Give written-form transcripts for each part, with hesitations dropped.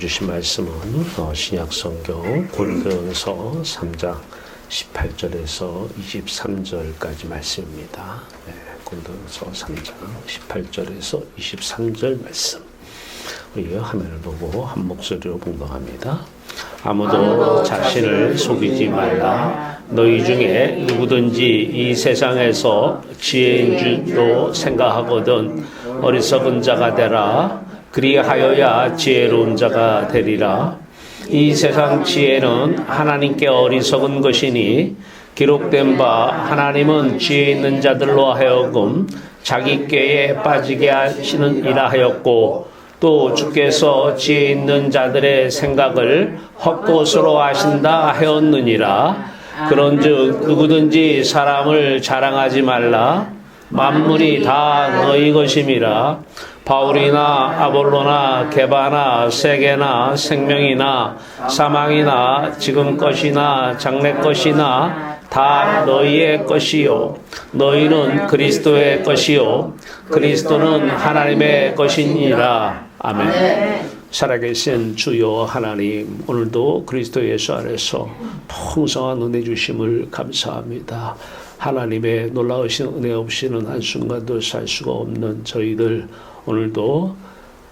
읽어주신 말씀은 신약성경 고린도전서 3장 18절에서 23절까지 말씀입니다. 고린도전서 3장 18절에서 23절 말씀. 우리 화면을 보고 한 목소리로 봉독합니다. 아무도 자신을 속이지 말라. 너희 중에 누구든지 이 세상에서 지혜인 줄로 생각하거든 어리석은 자가 되라. 그리하여야 지혜로운 자가 되리라. 이 세상 지혜는 하나님께 어리석은 것이니 기록된 바 하나님은 지혜 있는 자들로 하여금 자기 꾀에 빠지게 하시느니라 하였고, 또 주께서 지혜 있는 자들의 생각을 헛것으로 하신다 하였느니라. 그런즉 누구든지 사람을 자랑하지 말라. 만물이 다 너희 것임이라. 바울이나 아볼로나 게바나 세계나 생명이나 사망이나 지금 것이나 장래 것이나 다 너희의 것이요 너희는 그리스도의 것이요 그리스도는 하나님의 것이니라. 아멘. 살아계신 주여 하나님, 오늘도 그리스도 예수 안에서 풍성한 은혜 주심을 감사합니다. 하나님의 놀라우신 은혜 없이는 한순간도 살 수가 없는 저희들, 오늘도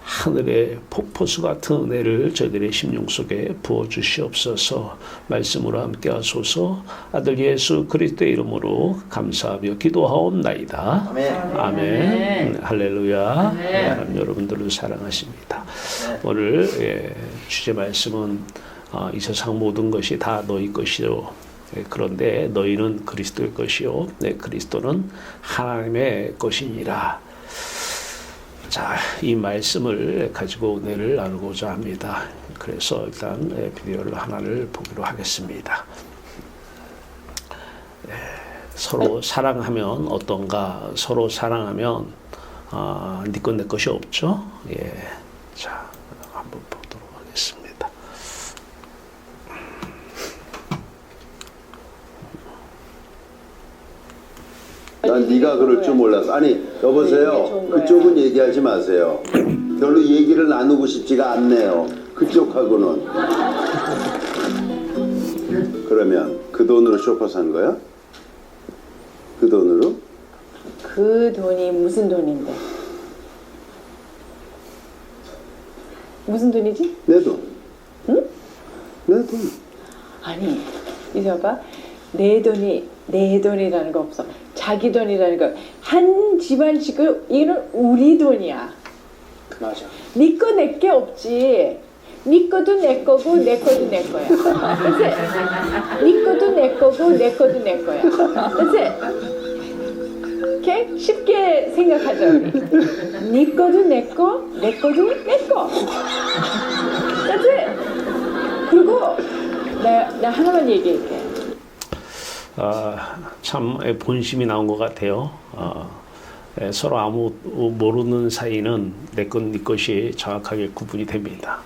하늘의 폭포수 같은 은혜를 저희들의 심령 속에 부어주시옵소서. 말씀으로 함께 하소서. 아들 예수 그리스도의 이름으로 감사하며 기도하옵나이다. 아멘. 아멘. 할렐루야. 네, 여러분들을 사랑하십니다. 오늘 주제 말씀은 이 세상 모든 것이 다 너희 것이요 그런데 너희는 그리스도의 것이요 그리스도는 하나님의 것이니라. 자, 이 말씀을 가지고 은혜를 나누고자 합니다. 그래서 일단 비디오를 하나를 보기로 하겠습니다. 서로 사랑하면 어떤가? 서로 사랑하면 네 것 내 것이 없죠? 자, 한번 보도록 하겠습니다. 난 네가 그럴 줄 몰랐어. 아니 여보세요. 그쪽은 얘기하지 마세요. 별로 얘기를 나누고 싶지가 않네요. 그쪽하고는. 그러면 그 돈으로 쇼파 산 거야? 그 돈으로? 그 돈이 무슨 돈인데? 무슨 돈이지? 내 돈. 응? 내 돈. 아니, 이제 봐. 내 돈이라는 거 없어. 자기 돈이라는 거. 한 집안식을 이거는 우리 돈이야. 맞아. 네 거 내 게 없지. 네 거도 내 거고 내 거도 내 거야. 그치? 네 거도 내 거고 내 거도 내 거야. 그치? 오케이? 쉽게 생각하자 우리. 네 거도 내 거, 내 거도 내 거. 그치? 그리고 나 하나만 얘기할게. 참 본심이 나온 것 같아요. 서로 아무 모르는 사이는 내 것, 네 것이 정확하게 구분이 됩니다.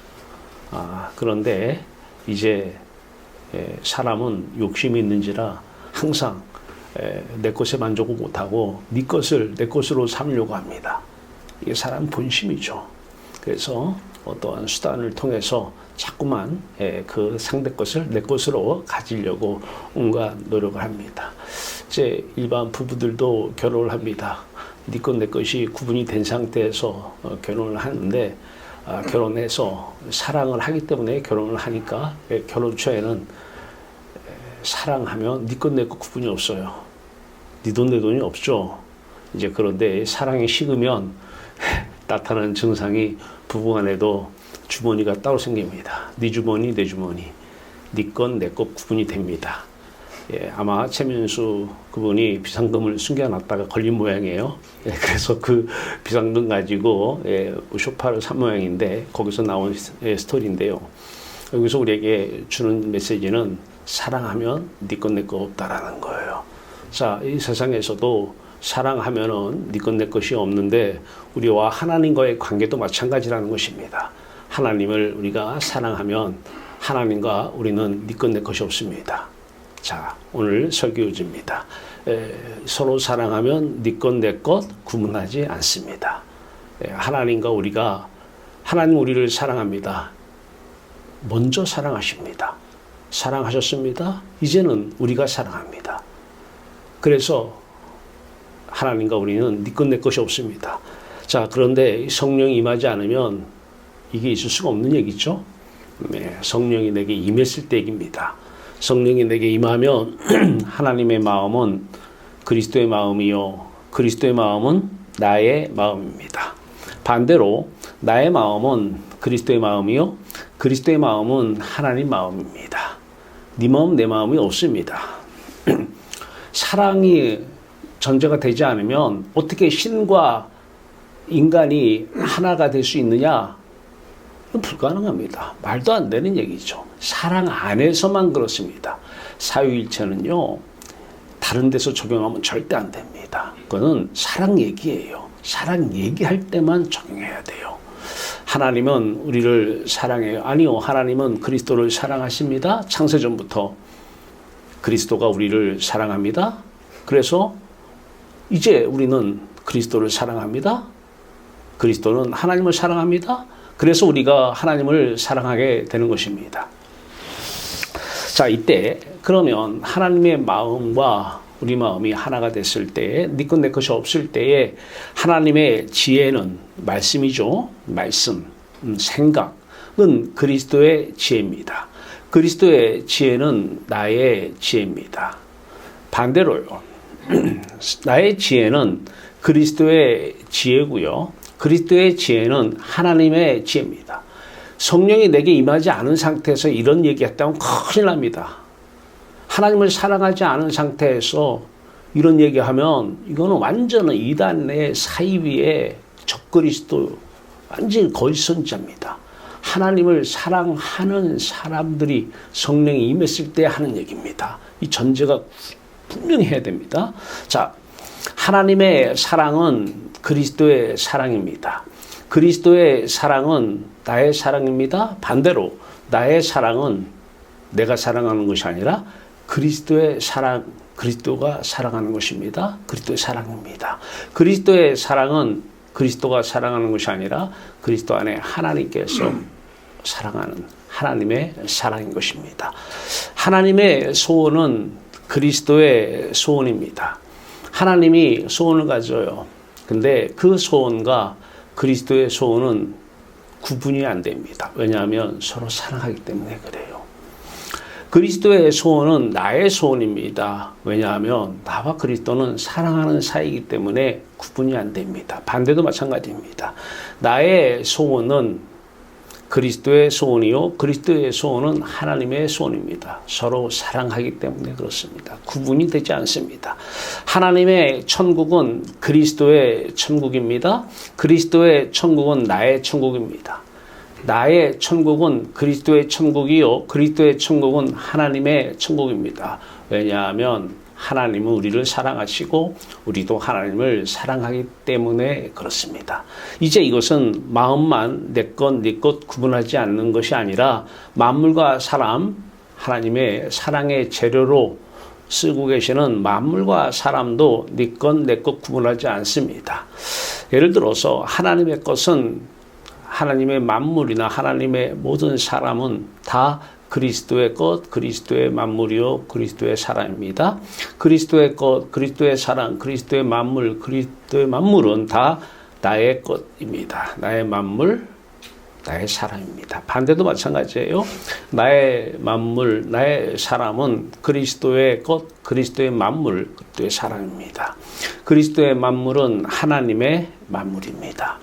그런데 이제 사람은 욕심이 있는지라 항상 내 것에 만족을 못하고 네 것을 내 것으로 삼으려고 합니다. 이게 사람 본심이죠. 그래서 어떠한 수단을 통해서 자꾸만 그 상대 것을 내 것으로 가지려고 온갖 노력을 합니다. 이제 일반 부부들도 결혼을 합니다. 네 것 내 것이 구분이 된 상태에서 결혼을 하는데 결혼해서 사랑을 하기 때문에 결혼을 하니까 결혼 초에는 사랑하면 네 것 내 것 구분이 없어요. 네 돈 내 돈이 없죠. 이제 그런데 사랑이 식으면 나타나는 증상이 부부간에도 주머니가 따로 생깁니다. 네 주머니 내 주머니, 네 건 내 것 구분이 됩니다. 아마 최민수 그분이 비상금을 숨겨놨다가 걸린 모양이에요. 그래서 그 비상금 가지고 쇼파를 산 모양인데 거기서 나온 스토리인데요. 여기서 우리에게 주는 메시지는 사랑하면 네 것 내 것 없다라는 거예요. 자, 이 세상에서도 사랑하면은 네 것 내 것이 없는데 우리와 하나님과의 관계도 마찬가지라는 것입니다. 하나님을 우리가 사랑하면 하나님과 우리는 네 것 내 것이 없습니다. 자, 오늘 설교주입니다. 서로 사랑하면 네 것 내 것 구분하지 않습니다. 하나님과 우리가, 하나님 우리를 사랑합니다. 먼저 사랑하십니다. 사랑하셨습니다. 이제는 우리가 사랑합니다. 그래서 하나님과 우리는 네 것 내 것이 없습니다. 자, 그런데 성령이 임하지 않으면 이게 있을 수가 없는 얘기죠. 네, 성령이 내게 임했을 때 얘기입니다. 성령이 내게 임하면 하나님의 마음은 그리스도의 마음이요, 그리스도의 마음은 나의 마음입니다. 반대로 나의 마음은 그리스도의 마음이요, 그리스도의 마음은 하나님 마음입니다. 네 마음 내 마음이 없습니다. 사랑이 전제가 되지 않으면 어떻게 신과 인간이 하나가 될 수 있느냐? 이건 불가능합니다. 말도 안 되는 얘기죠. 사랑 안에서만 그렇습니다. 사유일체는요, 다른 데서 적용하면 절대 안 됩니다. 그거는 사랑 얘기예요. 사랑 얘기할 때만 적용해야 돼요. 하나님은 우리를 사랑해요. 아니요, 하나님은 그리스도를 사랑하십니다. 창세전부터 그리스도가 우리를 사랑합니다. 그래서 이제 우리는 그리스도를 사랑합니다. 그리스도는 하나님을 사랑합니다. 그래서 우리가 하나님을 사랑하게 되는 것입니다. 자, 이때 그러면 하나님의 마음과 우리 마음이 하나가 됐을 때, 네 것 내 것이 없을 때에 하나님의 지혜는 말씀이죠. 말씀, 생각은 그리스도의 지혜입니다. 그리스도의 지혜는 나의 지혜입니다. 반대로요. 나의 지혜는 그리스도의 지혜고요. 그리스도의 지혜는 하나님의 지혜입니다. 성령이 내게 임하지 않은 상태에서 이런 얘기했다면 큰일 납니다. 하나님을 사랑하지 않은 상태에서 이런 얘기하면 이거는 완전히 이단의 사이비의 적그리스도, 완전히 거짓 선지자입니다. 하나님을 사랑하는 사람들이 성령이 임했을 때 하는 얘기입니다. 이 전제가 분명히 해야 됩니다. 자, 하나님의 사랑은 그리스도의 사랑입니다. 그리스도의 사랑은 나의 사랑입니다. 반대로 나의 사랑은 내가 사랑하는 것이 아니라 그리스도의 사랑, 그리스도가 사랑하는 것입니다. 그리스도의 사랑입니다. 그리스도의 사랑은 그리스도가 사랑하는 것이 아니라 그리스도 안에 하나님께서 사랑하는 하나님의 사랑인 것입니다. 하나님의 소원은 그리스도의 소원입니다. 하나님이 소원을 가져요. 근데 그 소원과 그리스도의 소원은 구분이 안 됩니다. 왜냐하면 서로 사랑하기 때문에 그래요. 그리스도의 소원은 나의 소원입니다. 왜냐하면 나와 그리스도는 사랑하는 사이이기 때문에 구분이 안 됩니다. 반대도 마찬가지입니다. 나의 소원은 그리스도의 소원이요, 그리스도의 소원은 하나님의 소원입니다. 서로 사랑하기 때문에 그렇습니다. 구분이 되지 않습니다. 하나님의 천국은 그리스도의 천국입니다. 그리스도의 천국은 나의 천국입니다. 나의 천국은 그리스도의 천국이요, 그리스도의 천국은 하나님의 천국입니다. 왜냐하면 하나님은 우리를 사랑하시고 우리도 하나님을 사랑하기 때문에 그렇습니다. 이제 이것은 마음만 내 것, 네 것 구분하지 않는 것이 아니라 만물과 사람, 하나님의 사랑의 재료로 쓰고 계시는 만물과 사람도 네 것, 내 것 구분하지 않습니다. 예를 들어서 하나님의 것은 하나님의 만물이나 하나님의 모든 사람은 다 그리스도의 것, 그리스도의 만물이요, 그리스도의 사람입니다. 그리스도의 것, 그리스도의 사람, 그리스도의 만물, 그리스도의 만물은 다 나의 것입니다. 나의 만물, 나의 사람입니다. 반대도 마찬가지예요. 나의 만물, 나의 사람은 그리스도의 것, 그리스도의 만물, 그리스도의 사람입니다. 그리스도의 만물은 하나님의 만물입니다.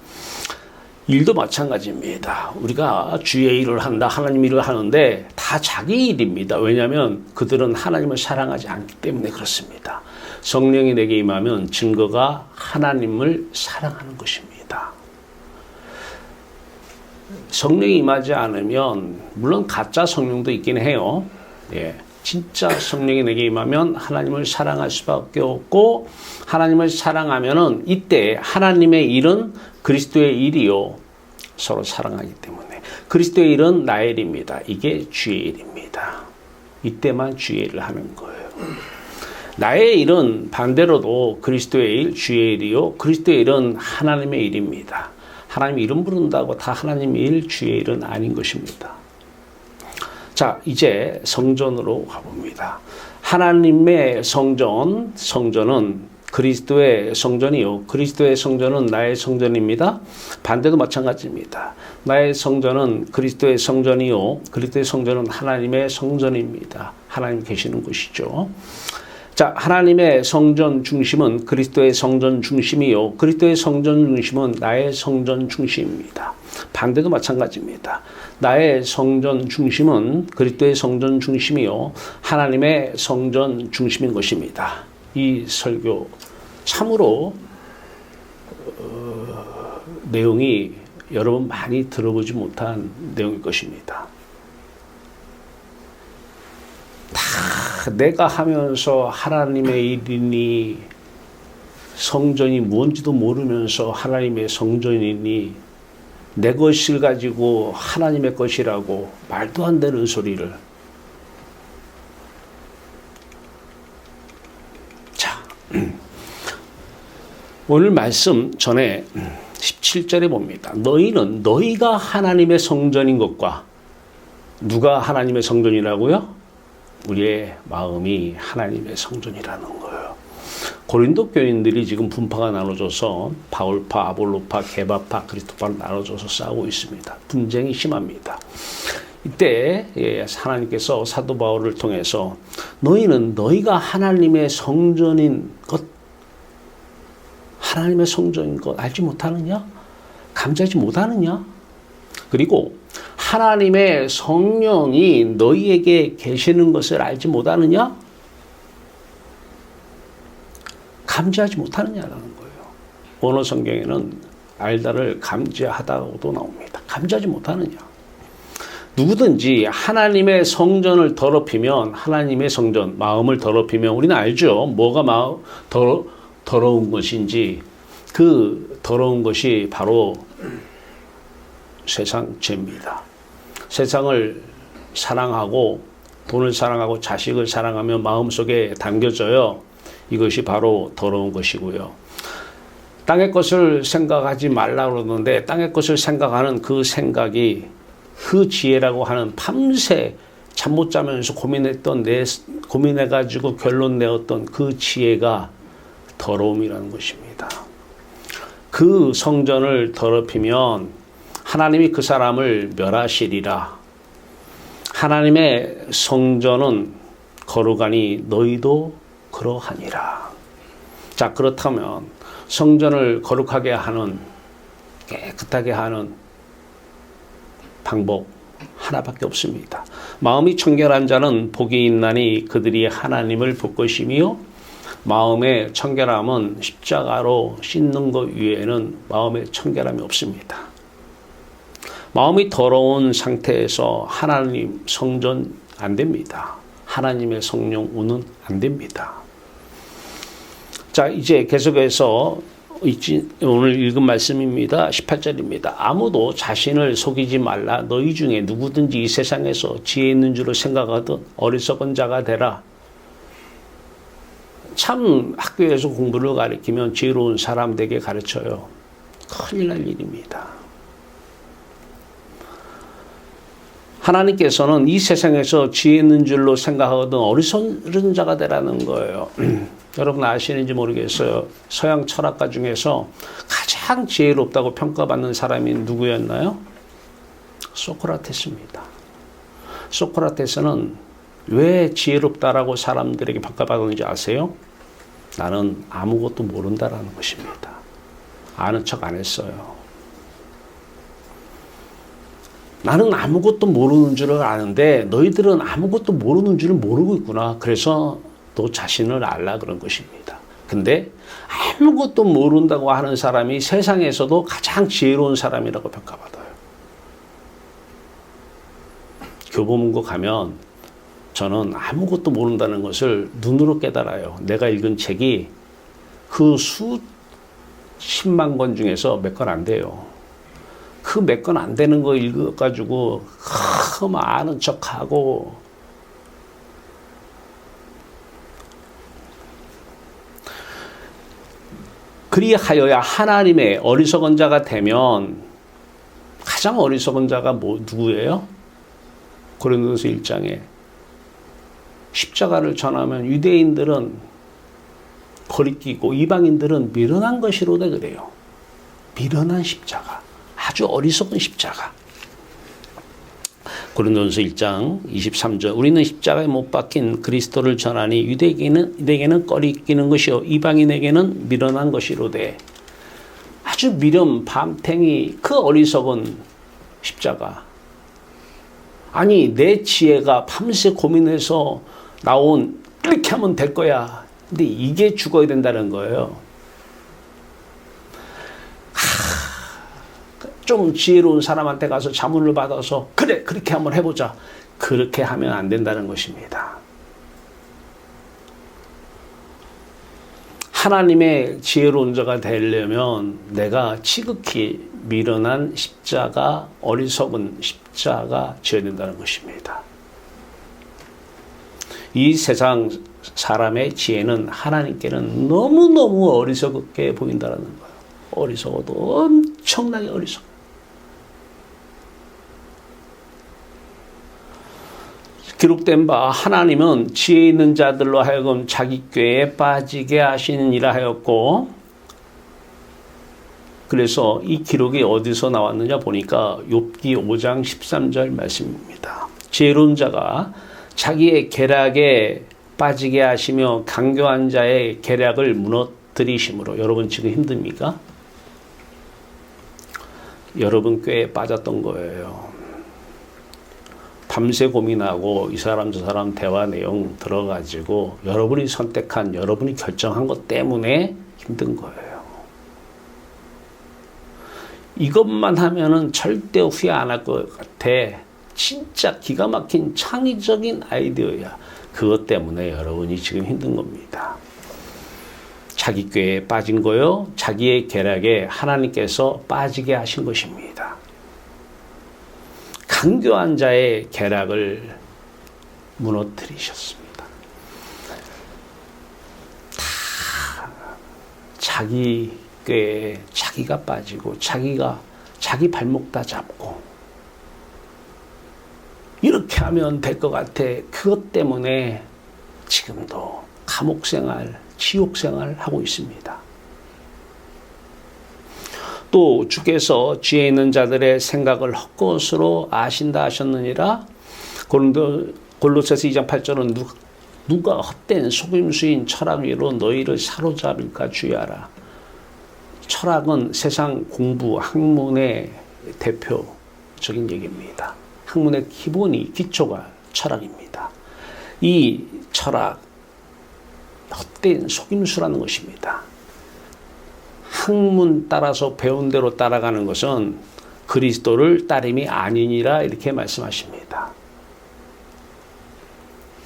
일도 마찬가지입니다. 우리가 주의 일을 한다, 하나님 일을 하는데 다 자기 일입니다. 왜냐하면 그들은 하나님을 사랑하지 않기 때문에 그렇습니다. 성령이 내게 임하면 증거가 하나님을 사랑하는 것입니다. 성령이 임하지 않으면 물론 가짜 성령도 있긴 해요. 예, 진짜 성령이 내게 임하면 하나님을 사랑할 수밖에 없고, 하나님을 사랑하면은 이때 하나님의 일은 그리스도의 일이요, 서로 사랑하기 때문에 그리스도의 일은 나의 일입니다. 이게 주의 일입니다. 이때만 주의 일을 하는 거예요. 나의 일은 반대로도 그리스도의 일, 주의 일이요, 그리스도의 일은 하나님의 일입니다. 하나님 이름 부른다고 다 하나님의 일, 주의 일은 아닌 것입니다. 자, 이제 성전으로 가봅니다. 하나님의 성전은 그리스도의 성전이요. 그리스도의 성전은 나의 성전입니다. 반대도 마찬가지입니다. 나의 성전은 그리스도의 성전이요. 그리스도의 성전은 하나님의 성전입니다. 하나님 계시는 곳이죠. 자, 하나님의 성전 중심은 그리스도의 성전 중심이요. 그리스도의 성전 중심은 나의 성전 중심입니다. 반대도 마찬가지입니다. 나의 성전 중심은 그리스도의 성전 중심이요. 하나님의 성전 중심인 것입니다. 이 설교 참으로 내용이 여러분 많이 들어보지 못한 내용일 것입니다. 다 내가 하면서 하나님의 일이니 성전이 뭔지도 모르면서 하나님의 성전이니 내 것을 가지고 하나님의 것이라고 말도 안 되는 소리를. 자, 오늘 말씀 전에 17절에 봅니다. 너희가 하나님의 성전인 것과 누가 하나님의 성전이라고요? 우리의 마음이 하나님의 성전이라는 거예요. 고린도 교인들이 지금 분파가 나눠져서 바울파, 아볼로파, 게바파, 그리스도파로 나눠져서 싸우고 있습니다. 분쟁이 심합니다. 이때 하나님께서 사도 바울을 통해서 너희가 하나님의 성전인 것, 하나님의 성전인 것 알지 못하느냐? 감지하지 못하느냐? 그리고 하나님의 성령이 너희에게 계시는 것을 알지 못하느냐? 감지하지 못하느냐라는 거예요. 원어 성경에는 알다를 감지하다고도 나옵니다. 감지하지 못하느냐? 누구든지 하나님의 성전을 더럽히면 하나님의 성전, 마음을 더럽히면 우리는 알죠. 뭐가 더러운 것인지 그 더러운 것이 바로 세상 죄입니다. 세상을 사랑하고 돈을 사랑하고 자식을 사랑하면 마음속에 담겨져요. 이것이 바로 더러운 것이고요. 땅의 것을 생각하지 말라 그러는데 땅의 것을 생각하는 그 생각이 그 지혜라고 하는 밤새 잠 못 자면서 고민해가지고 결론 내었던 그 지혜가 더러움이라는 것입니다. 그 성전을 더럽히면 하나님이 그 사람을 멸하시리라. 하나님의 성전은 거룩하니 너희도 그러하니라. 자, 그렇다면 성전을 거룩하게 하는, 깨끗하게 하는 방법 하나밖에 없습니다. 마음이 청결한 자는 복이 있나니 그들이 하나님을 볼 것이며 마음의 청결함은 십자가로 씻는 것 외에는 마음의 청결함이 없습니다. 마음이 더러운 상태에서 하나님 성전 안 됩니다. 하나님의 성령 운은 안 됩니다. 자, 이제 계속해서 오늘 읽은 말씀입니다. 18절입니다. 아무도 자신을 속이지 말라. 너희 중에 누구든지 이 세상에서 지혜 있는 줄을 생각하든 어리석은 자가 되라. 참 학교에서 공부를 가르치면 지혜로운 사람 되게 가르쳐요. 큰일 날 일입니다. 하나님께서는 이 세상에서 지혜 있는 줄로 생각하거든 어리석은 자가 되라는 거예요. 여러분 아시는지 모르겠어요. 서양 철학가 중에서 가장 지혜롭다고 평가받는 사람이 누구였나요? 소크라테스입니다. 소크라테스는 왜 지혜롭다라고 사람들에게 평가받았는지 아세요? 나는 아무것도 모른다라는 것입니다. 아는 척 안 했어요. 나는 아무것도 모르는 줄을 아는데 너희들은 아무것도 모르는 줄을 모르고 있구나. 그래서 너 자신을 알라 그런 것입니다. 근데 아무것도 모른다고 하는 사람이 세상에서도 가장 지혜로운 사람이라고 평가받아요. 교보문고 가면 저는 아무것도 모른다는 것을 눈으로 깨달아요. 내가 읽은 책이 그 수십만 권 중에서 몇 권 안 돼요. 그 몇 권 안 되는 거 읽어가지고 아는 척하고 그리하여야 하나님의 어리석은 자가 되면 가장 어리석은 자가 누구예요? 고린도서 1장에 십자가를 전하면 유대인들은 거리끼고 이방인들은 미련한 것이로다 그래요. 미련한 십자가. 아주 어리석은 십자가. 고린도전서 1장 23절 우리는 십자가에 못 박힌 그리스도를 전하니 유대인에게는 꺼리끼는 것이요 이방인에게는 미련한 것이로되 아주 미련 밤탱이 그 어리석은 십자가. 아니 내 지혜가 밤새 고민해서 나온 이렇게 하면 될 거야. 근데 이게 죽어야 된다는 거예요. 좀 지혜로운 사람한테 가서 자문을 받아서 그래 그렇게 한번 해보자. 그렇게 하면 안 된다는 것입니다. 하나님의 지혜로운 자가 되려면 내가 지극히 미련한 십자가, 어리석은 십자가 지어야 된다는 것입니다. 이 세상 사람의 지혜는 하나님께는 너무너무 어리석게 보인다는 거예요. 어리석어도 엄청나게 어리석어. 기록된 바 하나님은 지혜 있는 자들로 하여금 자기 꾀에 빠지게 하시니라 하였고, 그래서 이 기록이 어디서 나왔느냐 보니까 욥기 5장 13절 말씀입니다. 지혜로운 자가 자기의 계략에 빠지게 하시며 강교한 자의 계략을 무너뜨리심으로. 여러분 지금 힘듭니까? 여러분 꾀에 빠졌던 거예요. 밤새 고민하고 이 사람 저 사람 대화 내용 들어가지고 여러분이 선택한, 여러분이 결정한 것 때문에 힘든 거예요. 이것만 하면은 절대 후회 안 할 것 같아. 진짜 기가 막힌 창의적인 아이디어야. 그것 때문에 여러분이 지금 힘든 겁니다. 자기 꾀에 빠진 거요. 자기의 계략에 하나님께서 빠지게 하신 것입니다. 강교한 자의 계략을 무너뜨리셨습니다. 다 자기 꾀에 자기가 빠지고 자기 발목 다 잡고 이렇게 하면 될 것 같아. 그것 때문에 지금도 감옥생활, 지옥생활 하고 있습니다. 또 주께서 지혜 있는 자들의 생각을 헛것으로 아신다 하셨느니라. 골로새서 2장 8절은 누가 헛된 속임수인 철학 위로 너희를 사로잡을까 주의하라. 철학은 세상 공부, 학문의 대표적인 얘기입니다. 학문의 기초가 철학입니다. 이 철학, 헛된 속임수라는 것입니다. 학문 따라서 배운 대로 따라가는 것은 그리스도를 따름이 아니니라 이렇게 말씀하십니다.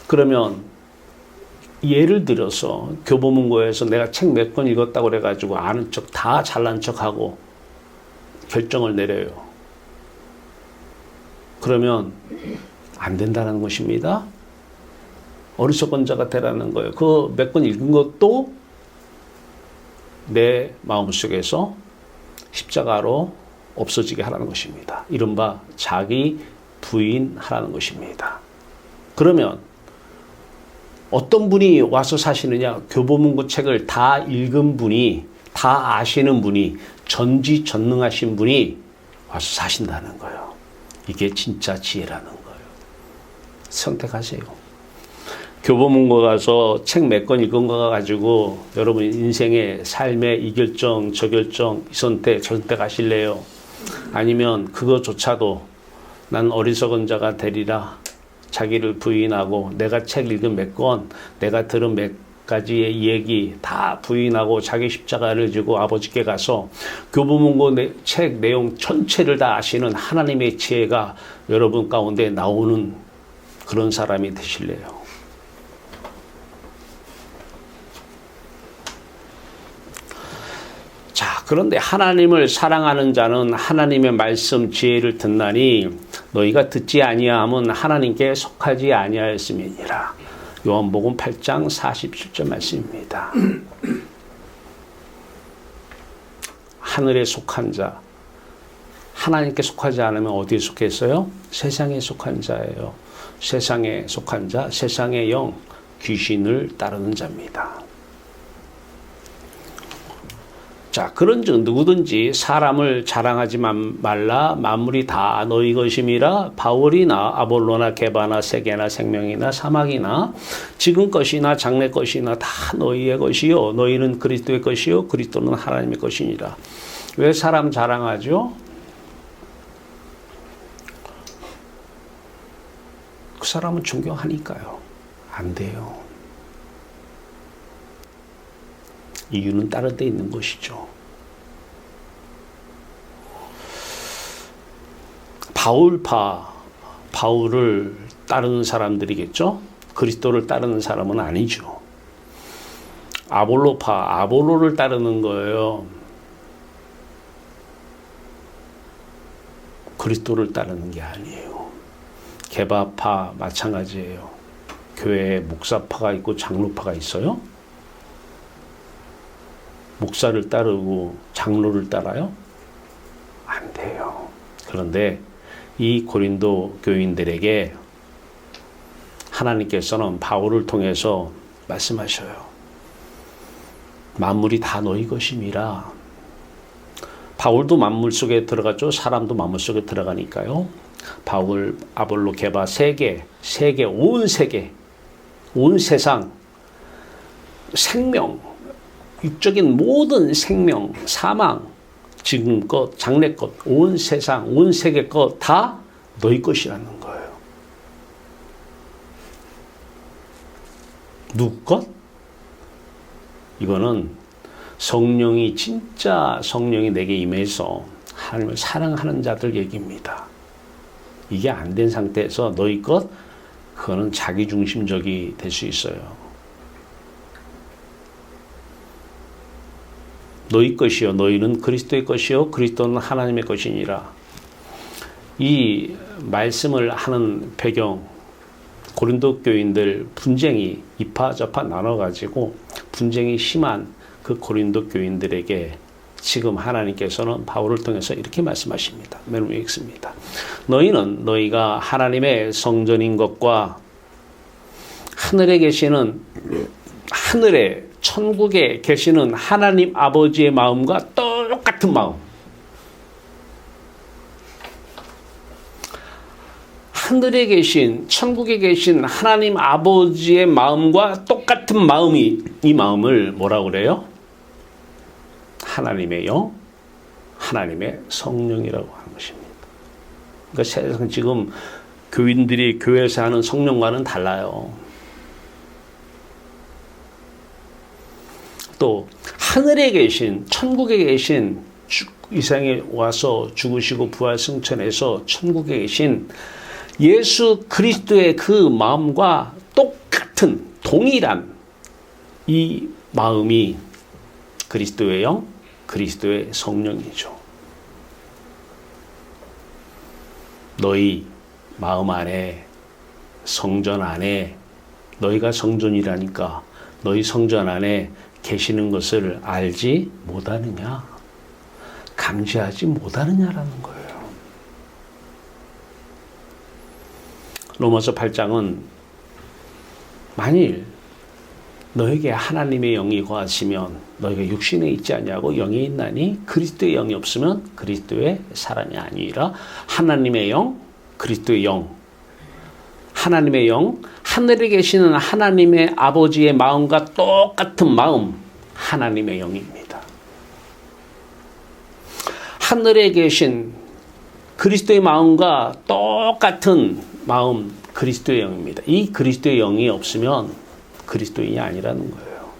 그러면 예를 들어서 교보문고에서 내가 책 몇 권 읽었다고 그래가지고 아는 척 다 잘난 척하고 결정을 내려요. 그러면 안 된다는 것입니다. 어리석은 자가 되라는 거예요. 그 몇 권 읽은 것도 내 마음속에서 십자가로 없어지게 하라는 것입니다. 이른바 자기 부인하라는 것입니다. 그러면 어떤 분이 와서 사시느냐? 교보문고 책을 다 읽은 분이, 다 아시는 분이, 전지전능하신 분이 와서 사신다는 거예요. 이게 진짜 지혜라는 거예요. 선택하세요. 교보문고 가서 책 몇 권 읽은 거 가지고 여러분 인생의 삶의 이 결정, 저 결정, 이 선택, 저 선택 하실래요? 아니면 그거조차도 난 어리석은 자가 되리라. 자기를 부인하고 내가 책 읽은 몇 권, 내가 들은 몇 가지의 얘기 다 부인하고 자기 십자가를 지고 아버지께 가서 교보문고 책 내용 전체를 다 아시는 하나님의 지혜가 여러분 가운데 나오는 그런 사람이 되실래요? 자, 그런데 하나님을 사랑하는 자는 하나님의 말씀 지혜를 듣나니 너희가 듣지 아니하면 하나님께 속하지 아니하였음이니라. 요한복음 8장 47절 말씀입니다. 하늘에 속한 자, 하나님께 속하지 않으면 어디에 속했어요? 세상에 속한 자예요. 세상에 속한 자, 세상의 영, 귀신을 따르는 자입니다. 자, 그런즉 누구든지 사람을 자랑하지 말라. 만물이 다 너희 것임이라. 바울이나 아볼로나 게바나 세계나 생명이나 사막이나 지금 것이나 장래 것이나 다 너희의 것이요 너희는 그리스도의 것이요 그리스도는 하나님의 것이니라. 왜 사람 자랑하죠? 그 사람은 존경하니까요. 안 돼요. 이유는 다른 데 있는 것이죠. 바울을 따르는 사람들이겠죠? 그리스도를 따르는 사람은 아니죠. 아볼로를 따르는 거예요. 그리스도를 따르는 게 아니에요. 게바파 마찬가지예요. 교회에 목사파가 있고 장로파가 있어요? 목사를 따르고 장로를 따라요? 안 돼요. 그런데 이 고린도 교인들에게 하나님께서는 바울을 통해서 말씀하셔요. 만물이 다 너희 것임이라. 바울도 만물 속에 들어갔죠. 사람도 만물 속에 들어가니까요. 바울, 아볼로, 게바 온 세상, 생명, 육적인 모든 생명, 사망, 지금 것, 장래 것, 온 세상, 온 세계 것 다 너희 것이라는 거예요. 누구 것? 이거는 진짜 성령이 내게 임해서 하나님을 사랑하는 자들 얘기입니다. 이게 안 된 상태에서 너희 것, 그거는 자기중심적이 될 수 있어요. 너희 것이요 너희는 그리스도의 것이요 그리스도는 하나님의 것이니라. 이 말씀을 하는 배경, 고린도 교인들 분쟁이 이파저파 나눠가지고 분쟁이 심한 그 고린도 교인들에게 지금 하나님께서는 바울을 통해서 이렇게 말씀하십니다. 맨 위에 읽습니다. 너희는 너희가 하나님의 성전인 것과 천국에 계시는 하나님 아버지의 마음과 똑같은 마음. 하늘에 계신, 천국에 계신 하나님 아버지의 마음과 똑같은 마음이, 이 마음을 뭐라고 그래요? 하나님의 영, 하나님의 성령이라고 하는 것입니다. 그러니까 세상 지금 교인들이 교회에서 하는 성령과는 달라요. 또 하늘에 계신, 천국에 계신, 이 세상에 와서 죽으시고 부활 승천해서 천국에 계신 예수 그리스도의 그 마음과 똑같은 동일한 이 마음이 그리스도의 영, 그리스도의 성령이죠. 너희 마음 안에, 성전 안에, 너희가 성전이라니까 너희 성전 안에 계시는 것을 알지 못하느냐, 감지하지 못하느냐라는 거예요. 로마서 8장은 만일 너에게 하나님의 영이 거하시면 너희가 육신에 있지 않냐고 영에 있나니 그리스도의 영이 없으면 그리스도의 사람이 아니라. 하나님의 영, 그리스도의 영, 하나님의 영, 하늘에 계시는 하나님의 아버지의 마음과 똑같은 마음, 하나님의 영입니다. 하늘에 계신 그리스도의 마음과 똑같은 마음, 그리스도의 영입니다. 이 그리스도의 영이 없으면 그리스도인이 아니라는 거예요.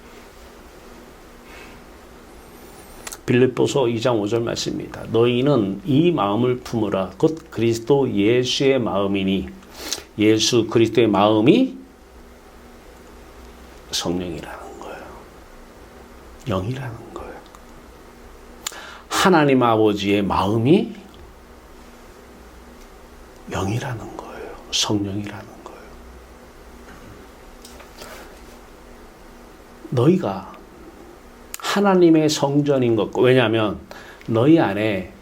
빌립보서 2장 5절 말씀입니다. 너희는 이 마음을 품으라. 곧 그리스도 예수의 마음이니, 예수 그리스도의 마음이 성령이라는 거예요. 영이라는 거예요. 하나님 아버지의 마음이 영이라는 거예요. 성령이라는 거예요. 너희가 하나님의 성전인 것과, 왜냐하면 너희 안에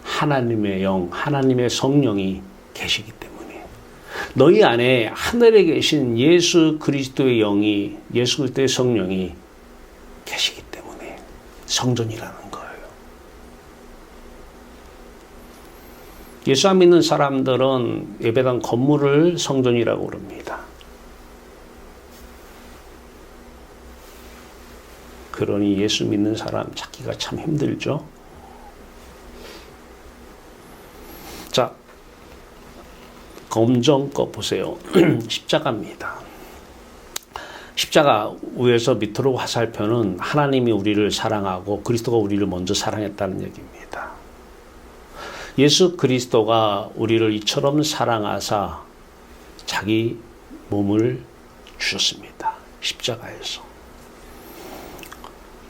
하나님의 영, 하나님의 성령이 계시기 때문에. 너희 안에 하늘에 계신 예수 그리스도의 영이, 예수 그리스도의 성령이 계시기 때문에 성전이라는 거예요. 예수 안 믿는 사람들은 예배당 건물을 성전이라고 그럽니다. 그러니 예수 믿는 사람 찾기가 참 힘들죠. 자, 검정 거 보세요. 십자가입니다. 십자가 위에서 밑으로 화살표는 하나님이 우리를 사랑하고 그리스도가 우리를 먼저 사랑했다는 얘기입니다. 예수 그리스도가 우리를 이처럼 사랑하사 자기 몸을 주셨습니다. 십자가에서.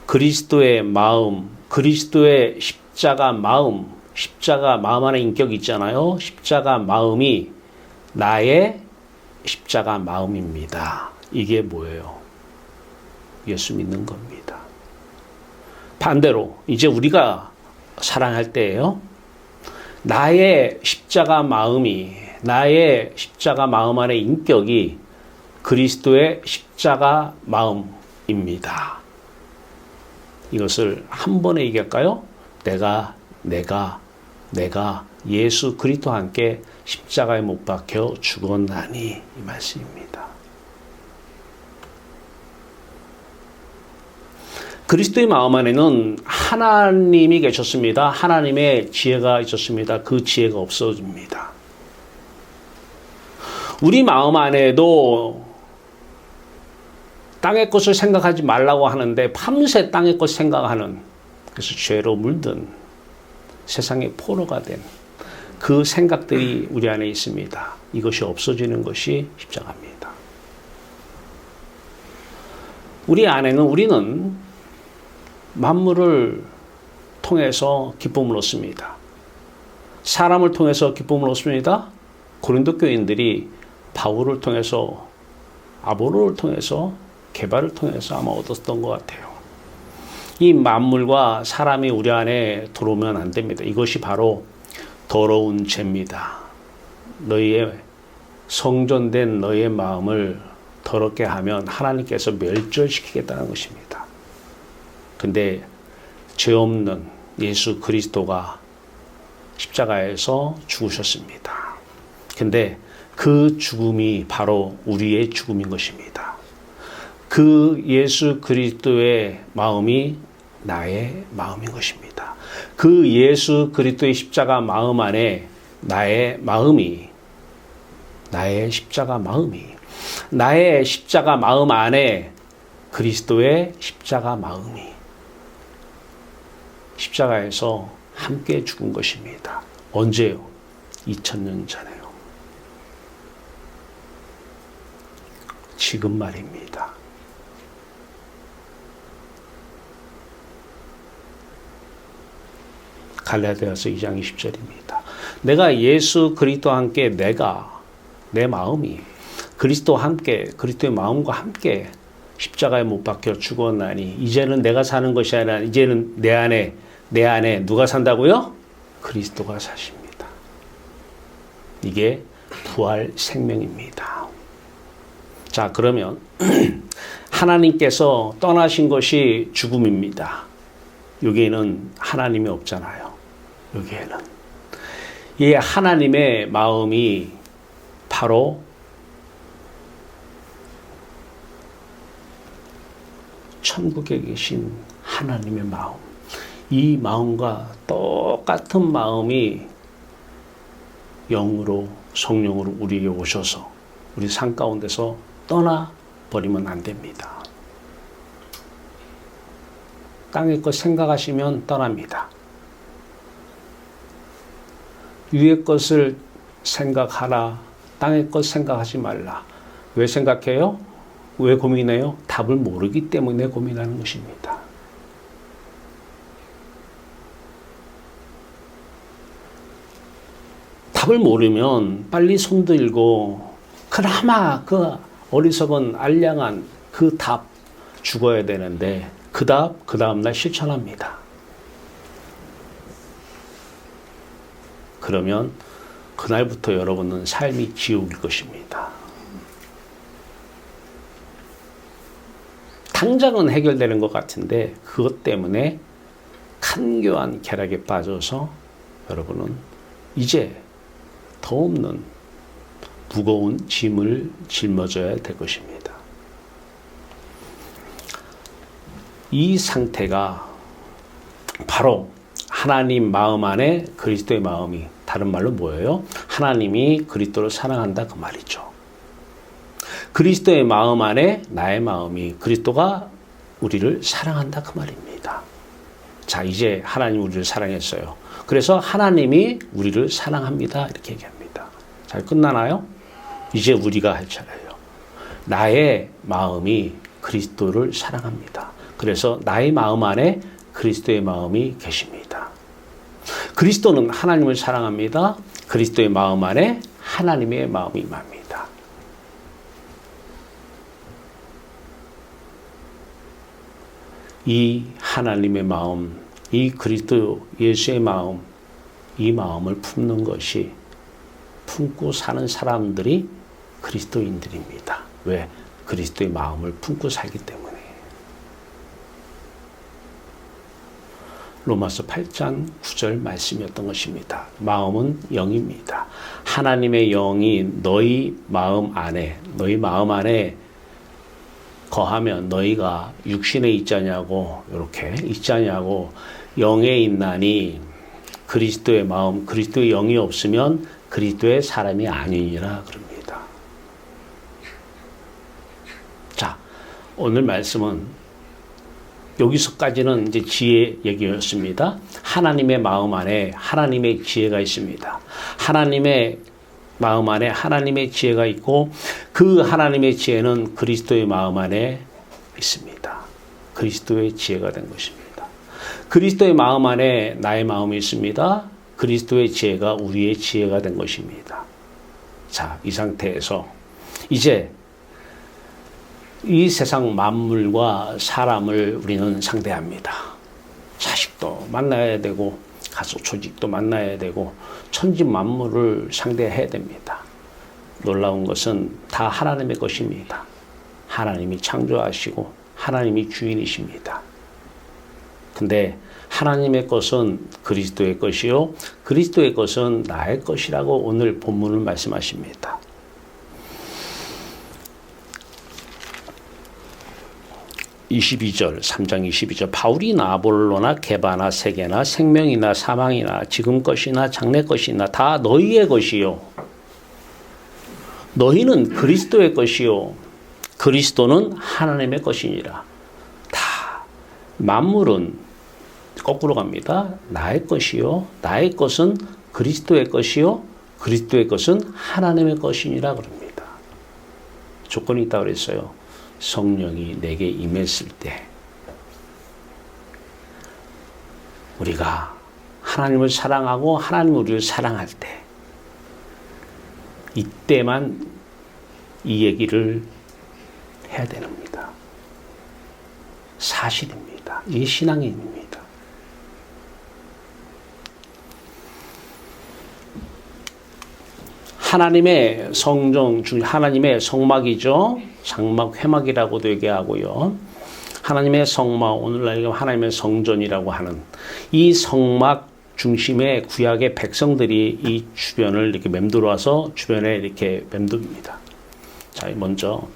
그리스도의 마음, 그리스도의 십자가 마음 안에 인격이 있잖아요. 십자가 마음이 나의 십자가 마음입니다. 이게 뭐예요? 예수 믿는 겁니다. 반대로 이제 우리가 사랑할 때예요. 나의 십자가 마음이, 나의 십자가 마음 안에 인격이 그리스도의 십자가 마음입니다. 이것을 한 번에 얘기할까요? 내가 예수 그리스도와 함께 십자가에 못 박혀 죽었나니, 이 말씀입니다. 그리스도의 마음 안에는 하나님이 계셨습니다. 하나님의 지혜가 있었습니다. 그 지혜가 없어집니다. 우리 마음 안에도 땅의 것을 생각하지 말라고 하는데 밤새 땅의 것 생각하는, 그래서 죄로 물든 세상의 포로가 된 그 생각들이 우리 안에 있습니다. 이것이 없어지는 것이 십자가입니다. 우리는 만물을 통해서 기쁨을 얻습니다. 사람을 통해서 기쁨을 얻습니다. 고린도 교인들이 바울을 통해서, 아볼로를 통해서, 개발을 통해서 아마 얻었던 것 같아요. 이 만물과 사람이 우리 안에 들어오면 안 됩니다. 이것이 바로 더러운 죄입니다. 너희의 성전된 너희의 마음을 더럽게 하면 하나님께서 멸절시키겠다는 것입니다. 근데 죄 없는 예수 그리스도가 십자가에서 죽으셨습니다. 근데 그 죽음이 바로 우리의 죽음인 것입니다. 그 예수 그리스도의 마음이 나의 마음인 것입니다. 그 예수 그리스도의 십자가 마음 안에 나의 십자가 마음 안에 그리스도의 십자가 마음이 십자가에서 함께 죽은 것입니다. 언제요? 2000년 전에요. 지금 말입니다. 갈라디아서 2장 20절입니다. 내가 예수 그리스도와 함께 내 마음이 그리스도와 함께, 그리스도의 마음과 함께 십자가에 못 박혀 죽었나니 이제는 내가 사는 것이 아니라 이제는 내 안에 누가 산다고요? 그리스도가 사십니다. 이게 부활 생명입니다. 자, 그러면 하나님께서 떠나신 것이 죽음입니다. 여기에는 하나님이 없잖아요. 여기에는 이 하나님의 마음이 바로 천국에 계신 하나님의 마음, 이 마음과 똑같은 마음이 영으로, 성령으로 우리에게 오셔서 우리 삶 가운데서 떠나버리면 안 됩니다. 땅의 것 생각하시면 떠납니다. 위의 것을 생각하라. 땅의 것 생각하지 말라. 왜 생각해요? 왜 고민해요? 답을 모르기 때문에 고민하는 것입니다. 답을 모르면 빨리 손들고 그나마 그 어리석은 알량한 그 답 죽어야 되는데 그 다음날 실천합니다. 그러면 그날부터 여러분은 삶이 지옥일 것입니다. 당장은 해결되는 것 같은데 그것 때문에 간교한 쾌락에 빠져서 여러분은 이제 더 없는 무거운 짐을 짊어져야 될 것입니다. 이 상태가 바로 하나님 마음 안에 그리스도의 마음이, 다른 말로 뭐예요? 하나님이 그리스도를 사랑한다 그 말이죠. 그리스도의 마음 안에 나의 마음이 그리스도가 우리를 사랑한다 그 말입니다. 자, 이제 하나님 우리를 사랑했어요. 그래서 하나님이 우리를 사랑합니다 이렇게 얘기합니다. 잘 끝나나요? 이제 우리가 할 차례예요. 나의 마음이 그리스도를 사랑합니다. 그래서 나의 마음 안에 그리스도의 마음이 계십니다. 그리스도는 하나님을 사랑합니다. 그리스도의 마음 안에 하나님의 마음이 임합니다. 이 하나님의 마음, 이 그리스도 예수의 마음, 이 마음을 품는 것이, 품고 사는 사람들이 그리스도인들입니다. 왜? 그리스도의 마음을 품고 살기 때문에. 로마서 8장 9절 말씀이었던 것입니다. 마음은 영입니다. 하나님의 영이 너희 마음 안에 거하면 너희가 육신에 있자냐고, 이렇게 있자냐고, 영에 있나니 그리스도의 마음, 그리스도의 영이 없으면 그리스도의 사람이 아니니라 그럽니다. 자, 오늘 말씀은 여기서까지는 이제 지혜 얘기였습니다. 하나님의 마음 안에 하나님의 지혜가 있습니다. 하나님의 마음 안에 하나님의 지혜가 있고 그 하나님의 지혜는 그리스도의 마음 안에 있습니다. 그리스도의 지혜가 된 것입니다. 그리스도의 마음 안에 나의 마음이 있습니다. 그리스도의 지혜가 우리의 지혜가 된 것입니다. 자, 이 상태에서 이제 이 세상 만물과 사람을 우리는 상대합니다. 자식도 만나야 되고 가족 조직도 만나야 되고 천지 만물을 상대해야 됩니다. 놀라운 것은 다 하나님의 것입니다. 하나님이 창조하시고 하나님이 주인이십니다. 근데 하나님의 것은 그리스도의 것이요 그리스도의 것은 나의 것이라고 오늘 본문을 말씀하십니다. (22절) 3장 22절 바울이나 아볼로나 게바나 세계나 생명이나 사망이나 지금 것이나 장래 것이나 다 너희의 것이요 너희는 그리스도의 것이요 그리스도는 하나님의 것이니라. 다 만물은 거꾸로 갑니다. 나의 것이요 나의 것은 그리스도의 것이요 그리스도의 것은 하나님의 것이니라 그럽니다. 조건이 있다고 그랬어요. 성령이 내게 임했을 때 우리가 하나님을 사랑하고 하나님 우리를 사랑할 때 이때만 이 얘기를 해야 됩니다. 사실입니다. 이게 신앙입니다. 하나님의 성정 중 하나님의 성막이죠. 장막 회막이라고도 얘기하고요. 하나님의 성막, 오늘날 하나님의 성전이라고 하는 이 성막 중심에 구약의 백성들이 이 주변을 이렇게 맴돌아서 주변에 이렇게 맴돕니다. 자, 먼저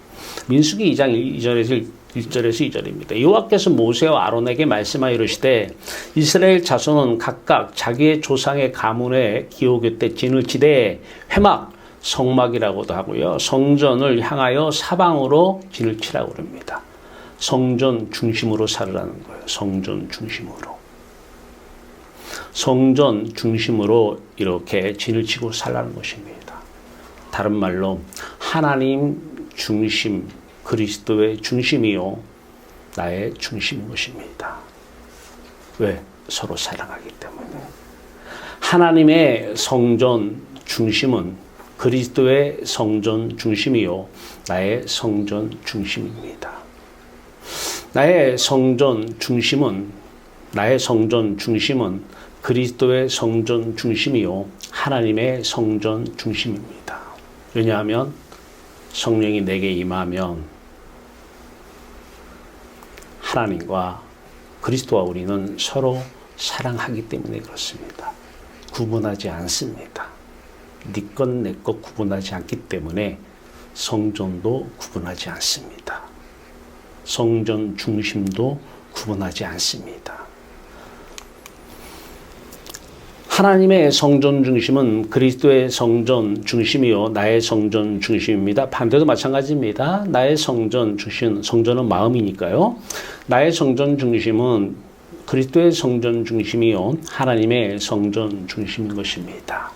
민수기 2장 1절에서 2절입니다. 여호와께서 모세와 아론에게 말씀하여 이르시되 이스라엘 자손은 각각 자기의 조상의 가문에 기호교대 진을 치되 회막, 성막이라고도 하고요. 성전을 향하여 사방으로 진을 치라고 그럽니다. 성전 중심으로 살으라는 거예요. 성전 중심으로. 성전 중심으로 이렇게 진을 치고 살라는 것입니다. 다른 말로 하나님 중심, 그리스도의 중심이요 나의 중심인 것입니다. 왜? 서로 사랑하기 때문에. 하나님의 성전 중심은 그리스도의 성전 중심이요 나의 성전 중심입니다. 나의 성전 중심은 나의 성전 중심은 그리스도의 성전 중심이요 하나님의 성전 중심입니다. 왜냐하면 성령이 내게 임하면 하나님과 그리스도와 우리는 서로 사랑하기 때문에 그렇습니다. 구분하지 않습니다. 네 것 내 것 구분하지 않기 때문에 성전도 구분하지 않습니다. 성전 중심도 구분하지 않습니다. 하나님의 성전 중심은 그리스도의 성전 중심이요 나의 성전 중심입니다. 반대도 마찬가지입니다. 나의 성전 중심, 성전은 마음이니까요. 나의 성전 중심은 그리스도의 성전 중심이요 하나님의 성전 중심인 것입니다.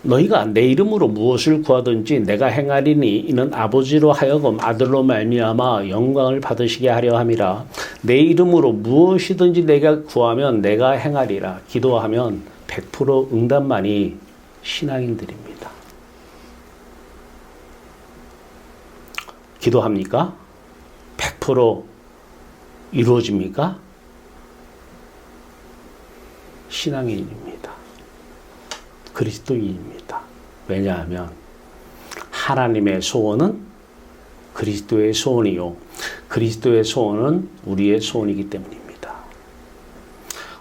너희가 내 이름으로 무엇을 구하든지 내가 행하리니 이는 아버지로 하여금 아들로 말미암아 영광을 받으시게 하려 함이라. 내 이름으로 무엇이든지 내가 구하면 내가 행하리라. 기도하면 100% 응답만이 신앙인들입니다. 기도합니까? 100% 이루어집니까? 신앙인입니다. 그리스도인입니다. 왜냐하면 하나님의 소원은 그리스도의 소원이요 그리스도의 소원은 우리의 소원이기 때문입니다.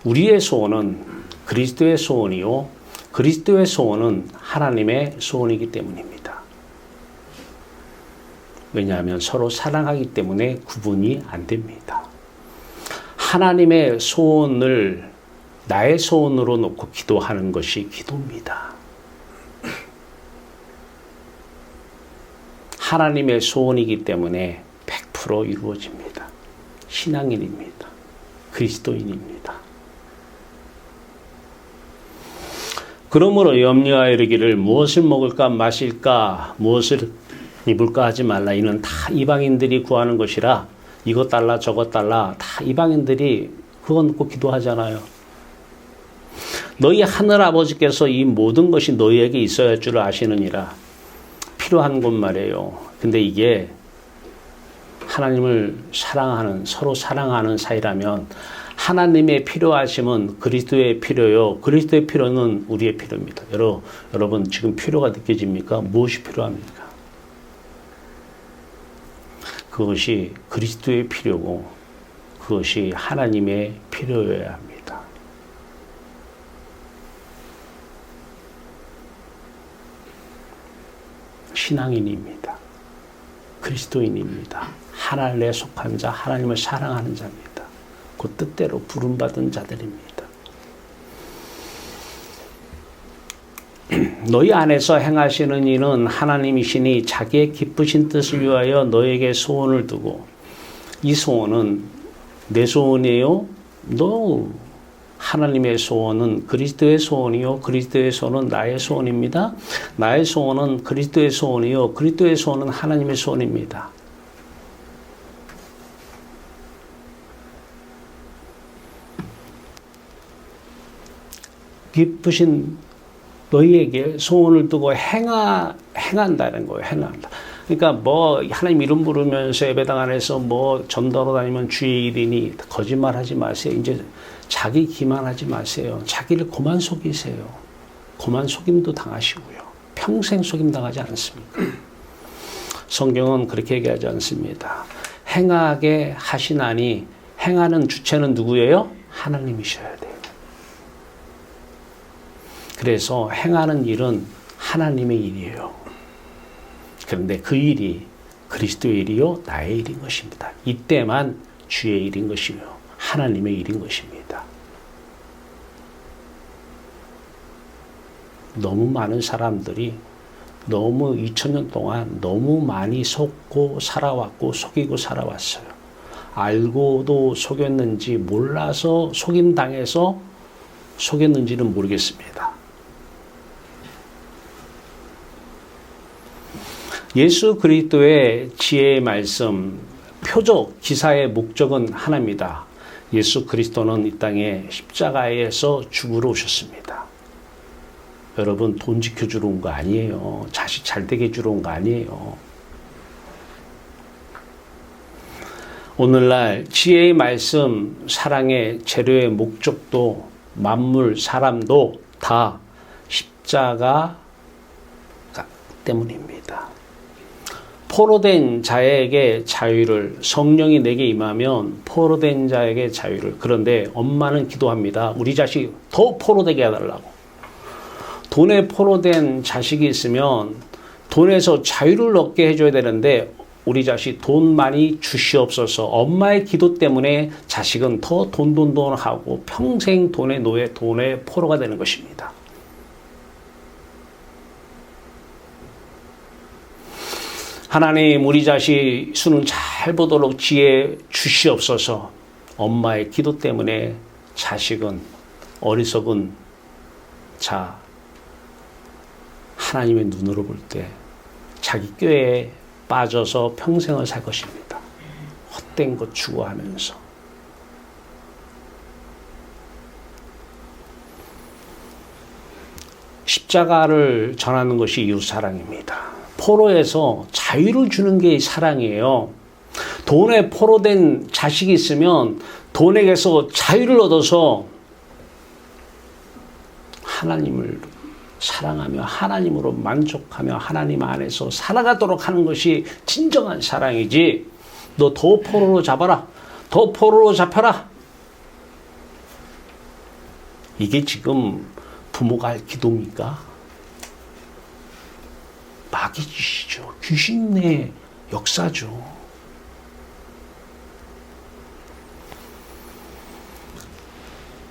우리의 소원은 그리스도의 소원이요 그리스도의 소원은 하나님의 소원이기 때문입니다. 왜냐하면 서로 사랑하기 때문에 구분이 안 됩니다. 하나님의 소원을 나의 소원으로 놓고 기도하는 것이 기도입니다. 하나님의 소원이기 때문에 100% 이루어집니다. 신앙인입니다. 그리스도인입니다. 그러므로 염려하여 이르기를 무엇을 먹을까 마실까 무엇을 입을까 하지 말라. 이는 다 이방인들이 구하는 것이라. 이것 달라 저것 달라 다 이방인들이 그거 놓고 기도하잖아요. 너희 하늘 아버지께서 이 모든 것이 너희에게 있어야 할 줄 아시느니라. 필요한 것 말이에요. 근데 이게 하나님을 사랑하는 서로 사랑하는 사이라면 하나님의 필요하심은 그리스도의 필요요 그리스도의 필요는 우리의 필요입니다. 여러분 지금 필요가 느껴집니까? 무엇이 필요합니까? 그것이 그리스도의 필요고 그것이 하나님의 필요여야 합니다. 신앙인입니다. 그리스도인입니다. 하나님에 속한 자, 하나님을 사랑하는 자입니다. 그 뜻대로 부름받은 자들입니다. 너희 안에서 행하시는 이는 하나님이시니 자기의 기쁘신 뜻을 위하여 너에게 소원을 두고 이 소원은 내 소원이에요? No. 하나님의 소원은 그리스도의 소원이요 그리스도의 소원은 나의 소원입니다. 나의 소원은 그리스도의 소원이요 그리스도의 소원은 하나님의 소원입니다. 기쁘신 너희에게 소원을 두고 행한다는 거예요. 행한다. 그러니까 뭐 하나님 이름 부르면서 예배당 안에서 뭐 전도로 다니면 주의 일이니 거짓말하지 마세요. 이제 자기 기만하지 마세요. 자기를 고만 속이세요. 고만 속임도 당하시고요. 평생 속임 당하지 않습니까? 성경은 그렇게 얘기하지 않습니다. 행하게 하시나니 행하는 주체는 누구예요? 하나님이셔야 돼요. 그래서 행하는 일은 하나님의 일이에요. 그런데 그 일이 그리스도의 일이요 나의 일인 것입니다. 이때만 주의 일인 것이며 하나님의 일인 것입니다. 너무 많은 사람들이 너무 2000년 동안 너무 많이 속고 살아왔고 속이고 살아왔어요. 알고도 속였는지 몰라서 속임당해서 속였는지는 모르겠습니다. 예수 그리스도의 지혜의 말씀, 표적, 기사의 목적은 하나입니다. 예수 그리스도는 이 땅에 십자가에서 죽으러 오셨습니다. 여러분 돈 지켜주러 온 거 아니에요. 자식 잘 되게 해주러 온 거 아니에요. 오늘날 지혜의 말씀, 사랑의 재료의 목적도 만물, 사람도 다 십자가 때문입니다. 포로된 자에게 자유를, 성령이 내게 임하면 포로된 자에게 자유를. 그런데 엄마는 기도합니다. 우리 자식 더 포로되게 해달라고. 돈에 포로된 자식이 있으면 돈에서 자유를 얻게 해줘야 되는데 우리 자식 돈 많이 주시옵소서. 엄마의 기도 때문에 자식은 더 돈 하고 평생 돈의 노예, 돈의 포로가 되는 것입니다. 하나님, 우리 자식 수능 잘 보도록 지혜 주시옵소서. 엄마의 기도 때문에 자식은, 어리석은 자, 하나님의 눈으로 볼 때 자기 꾀에 빠져서 평생을 살 것입니다. 헛된 것 추구하면서. 십자가를 전하는 것이 이웃사랑입니다. 포로에서 자유를 주는 게 사랑이에요. 돈에 포로된 자식이 있으면 돈에게서 자유를 얻어서 하나님을 사랑하며 하나님으로 만족하며 하나님 안에서 살아가도록 하는 것이 진정한 사랑이지. 너 더 포로로 잡아라. 더 포로로 잡혀라. 이게 지금 부모가 할 기도입니까? 마귀 짓이죠. 귀신의 역사죠.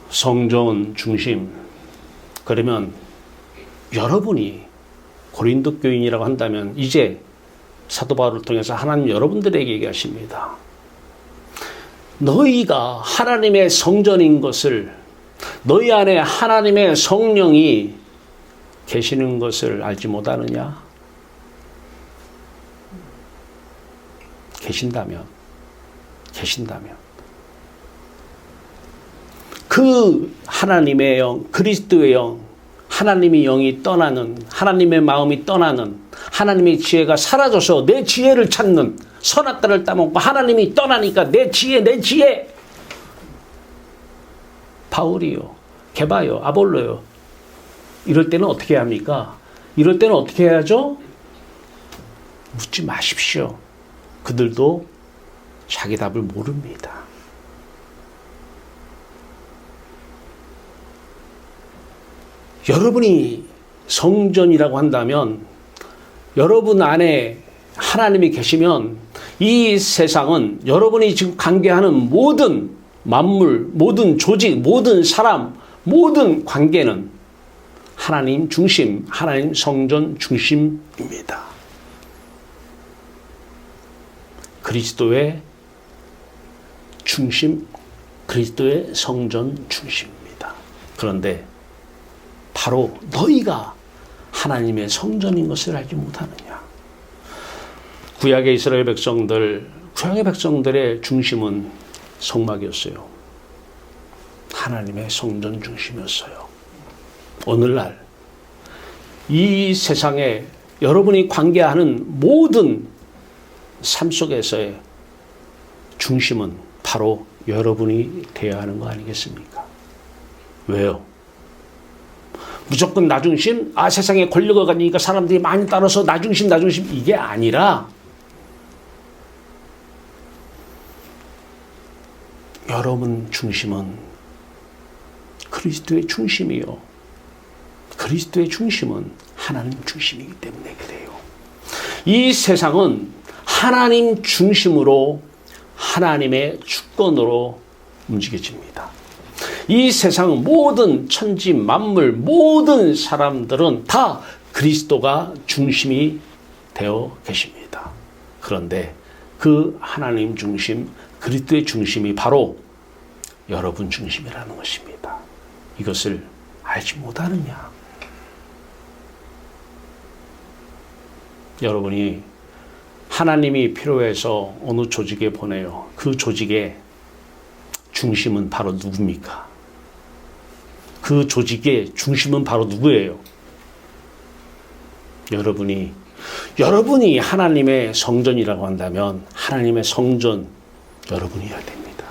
성전 중심. 그러면 여러분이 고린도 교인이라고 한다면 이제 사도 바울을 통해서 하나님 여러분들에게 얘기하십니다. 너희가 하나님의 성전인 것을, 너희 안에 하나님의 성령이 계시는 것을 알지 못하느냐? 계신다면 그 하나님의 영, 그리스도의 영, 하나님의 영이 떠나는, 하나님의 마음이 떠나는, 하나님의 지혜가 사라져서 내 지혜를 찾는, 선악과를 따먹고 하나님이 떠나니까 내 지혜. 바울이요, 게바요, 아볼로요. 이럴 때는 어떻게 합니까? 이럴 때는 어떻게 해야죠? 묻지 마십시오. 그들도 자기 답을 모릅니다. 여러분이 성전이라고 한다면, 여러분 안에 하나님이 계시면 이 세상은 여러분이 지금 관계하는 모든 만물, 모든 조직, 모든 사람, 모든 관계는 하나님 중심, 하나님 성전 중심입니다. 그리스도의 중심, 그리스도의 성전 중심입니다. 그런데 바로 너희가 하나님의 성전인 것을 알지 못하느냐. 구약의 이스라엘 백성들, 구약의 백성들의 중심은 성막이었어요. 하나님의 성전 중심이었어요. 오늘날 이 세상에 여러분이 관계하는 모든 삶 속에서의 중심은 바로 여러분이 되어야 하는 거 아니겠습니까? 왜요? 무조건 나 중심? 세상에 권력을 가지니까 사람들이 많이 따라서 나 중심 이게 아니라 여러분 중심은 그리스도의 중심이요. 그리스도의 중심은 하나님 중심이기 때문에 그래요. 이 세상은 하나님 중심으로 하나님의 주권으로 움직여집니다. 이 세상 모든 천지 만물 모든 사람들은 다 그리스도가 중심이 되어 계십니다. 그런데 그 하나님 중심, 그리스도의 중심이 바로 여러분 중심이라는 것입니다. 이것을 알지 못하느냐? 여러분이 하나님이 필요해서 어느 조직에 보내요. 그 조직의 중심은 바로 누굽니까? 그 조직의 중심은 바로 누구예요? 여러분이 하나님의 성전이라고 한다면 하나님의 성전, 여러분이어야 됩니다.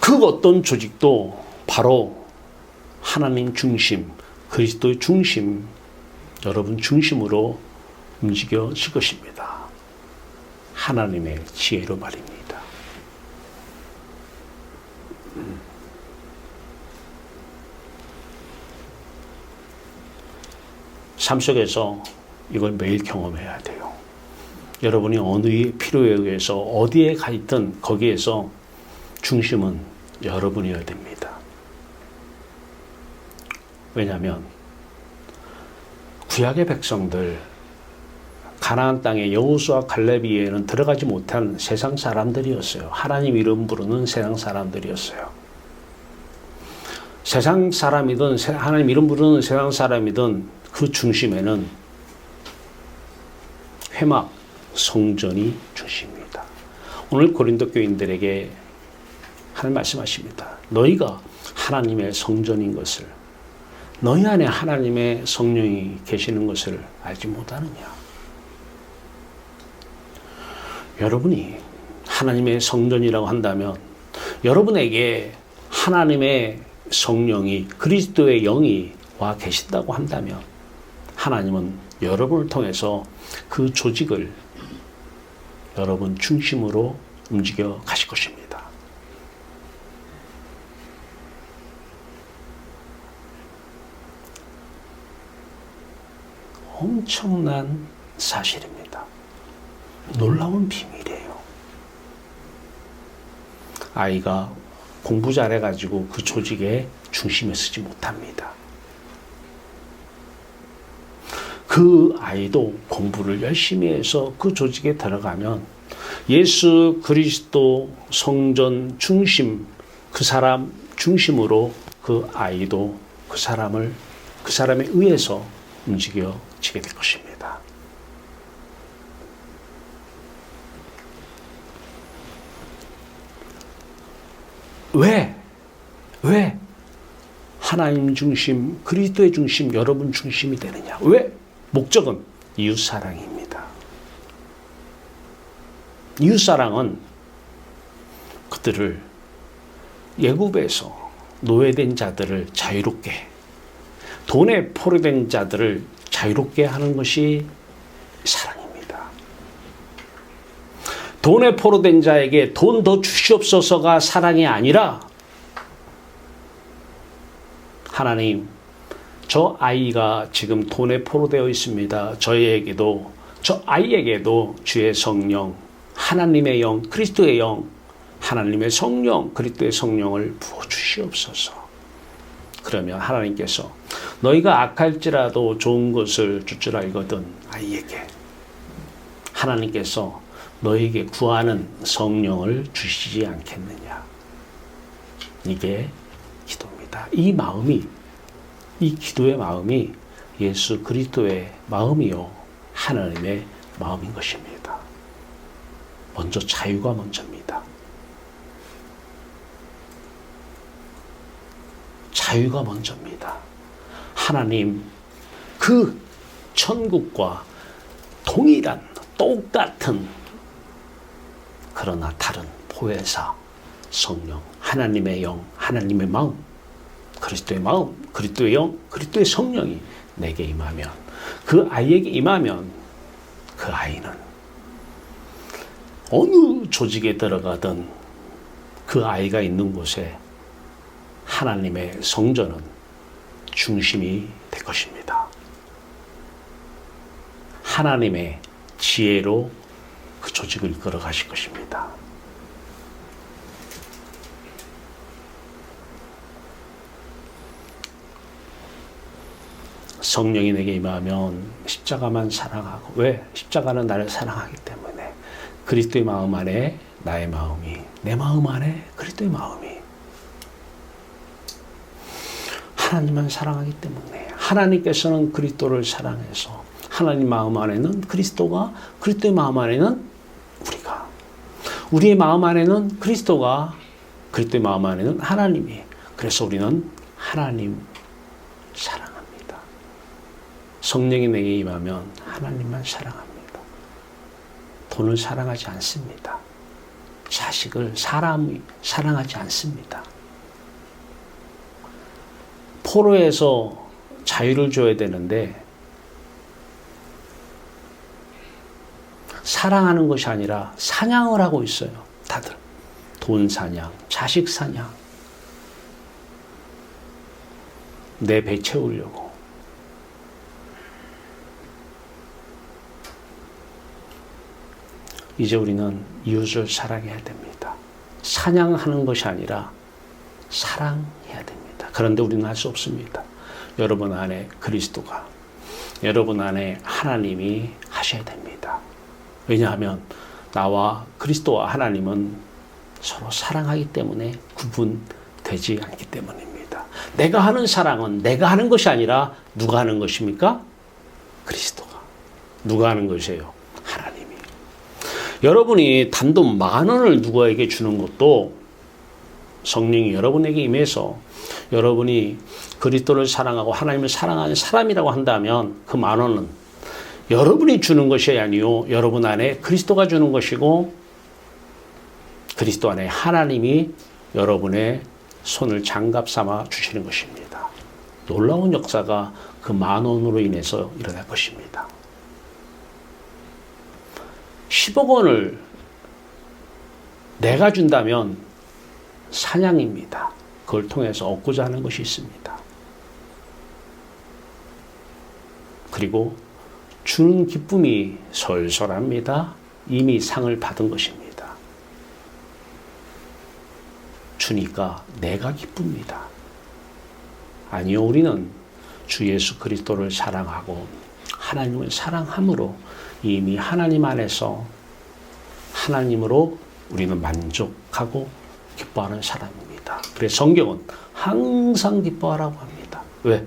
그 어떤 조직도 바로 하나님 중심, 그리스도의 중심, 여러분 중심으로 움직여질 것입니다. 하나님의 지혜로 말입니다. 삶 속에서 이걸 매일 경험해야 돼요. 여러분이 어느 필요에 의해서 어디에 가 있든 거기에서 중심은 여러분이어야 됩니다. 왜냐하면 구약의 백성들 가나안 땅에 여호수아 갈렙에는 들어가지 못한 세상 사람들이었어요. 하나님 이름 부르는 세상 사람들이었어요. 세상 사람이든 하나님 이름 부르는 세상 사람이든 그 중심에는 회막 성전이 중심입니다. 오늘 고린도 교인들에게 하나님 말씀하십니다. 너희가 하나님의 성전인 것을, 너희 안에 하나님의 성령이 계시는 것을 알지 못하느냐. 여러분이 하나님의 성전이라고 한다면 여러분에게 하나님의 성령이, 그리스도의 영이 와 계신다고 한다면 하나님은 여러분을 통해서 그 조직을 여러분 중심으로 움직여 가실 것입니다. 엄청난 사실입니다. 놀라운 비밀이에요. 아이가 공부 잘해가지고 그 조직의 중심에 서지 못합니다. 그 아이도 공부를 열심히 해서 그 조직에 들어가면 예수 그리스도 성전 중심, 그 사람 중심으로 그 아이도 그 사람에 의해서 움직여지게 될 것입니다. 왜 하나님 중심, 그리스도의 중심, 여러분 중심이 되느냐? 왜? 목적은 이웃사랑입니다. 이웃사랑은 그들을 애굽에서 노예된 자들을 자유롭게, 돈에 포로된 자들을 자유롭게 하는 것이 사랑입니다. 돈에 포로된 자에게 돈 더 주시옵소서가 사랑이 아니라, 하나님, 저 아이가 지금 돈에 포로되어 있습니다. 저 아이에게도 주의 성령, 하나님의 영, 그리스도의 영, 하나님의 성령, 그리스도의 성령을 부어주시옵소서. 그러면 하나님께서 너희가 악할지라도 좋은 것을 줄 줄 알거든 아이에게 하나님께서 너희에게 구하는 성령을 주시지 않겠느냐. 이게 기도입니다. 이 마음이, 이 기도의 마음이 예수 그리스도의 마음이요 하나님의 마음인 것입니다. 먼저 자유가 먼저입니다. 자유가 먼저입니다. 하나님, 그 천국과 동일한, 똑같은, 그러나 다른 보혜사, 성령, 하나님의 영, 하나님의 마음, 그리스도의 마음, 그리스도의 영, 그리스도의 성령이 내게 임하면, 그 아이에게 임하면 그 아이는 어느 조직에 들어가든 그 아이가 있는 곳에 하나님의 성전은 중심이 될 것입니다. 하나님의 지혜로 그 조직을 이끌어 가실 것입니다. 성령이 내게 임하면 십자가만 사랑하고, 왜? 십자가는 나를 사랑하기 때문에. 그리스도의 마음 안에 나의 마음이, 내 마음 안에 그리스도의 마음이 하나님만 사랑하기 때문에, 하나님께서는 그리스도를 사랑해서 하나님 마음 안에는 그리스도가, 그리스도의 마음 안에는 우리가, 우리의 마음 안에는 그리스도가, 그리스도의 마음 안에는 하나님이. 그래서 우리는 하나님 사랑합니다. 성령이 내게 임하면 하나님만 사랑합니다. 돈을 사랑하지 않습니다. 자식을, 사람을 사랑하지 않습니다. 포로에서 자유를 줘야 되는데 사랑하는 것이 아니라 사냥을 하고 있어요. 다들. 돈 사냥, 자식 사냥. 내 배 채우려고. 이제 우리는 이웃을 사랑해야 됩니다. 사냥하는 것이 아니라 사랑해야 됩니다. 그런데 우리는 할 수 없습니다. 여러분 안에 그리스도가, 여러분 안에 하나님이 하셔야 됩니다. 왜냐하면 나와 그리스도와 하나님은 서로 사랑하기 때문에 구분되지 않기 때문입니다. 내가 하는 사랑은 내가 하는 것이 아니라 누가 하는 것입니까? 그리스도가. 누가 하는 것이에요? 하나님이. 여러분이 단돈 10,000원을 누구에게 주는 것도 성령이 여러분에게 임해서 여러분이 그리스도를 사랑하고 하나님을 사랑하는 사람이라고 한다면 그 10,000원은 여러분이 주는 것이 아니요 여러분 안에 그리스도가 주는 것이고 그리스도 안에 하나님이 여러분의 손을 장갑 삼아 주시는 것입니다. 놀라운 역사가 그 10,000원으로 인해서 일어날 것입니다. 10억 원을 내가 준다면 사냥입니다. 그걸 통해서 얻고자 하는 것이 있습니다. 그리고 주는 기쁨이 솔솔합니다. 이미 상을 받은 것입니다. 주니까 내가 기쁩니다. 아니요, 우리는 주 예수 그리스도를 사랑하고 하나님을 사랑함으로 이미 하나님 안에서 하나님으로 우리는 만족하고 기뻐하는 사람입니다. 그래서 성경은 항상 기뻐하라고 합니다. 왜?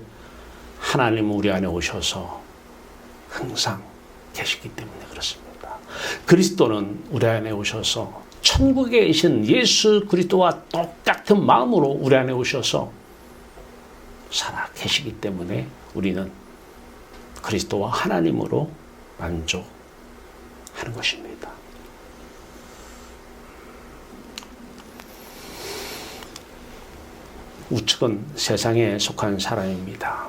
하나님은 우리 안에 오셔서 항상 계시기 때문에 그렇습니다. 그리스도는 우리 안에 오셔서 천국에 계신 예수 그리스도와 똑같은 마음으로 우리 안에 오셔서 살아 계시기 때문에 우리는 그리스도와 하나님으로 만족하는 것입니다. 우측은 세상에 속한 사람입니다.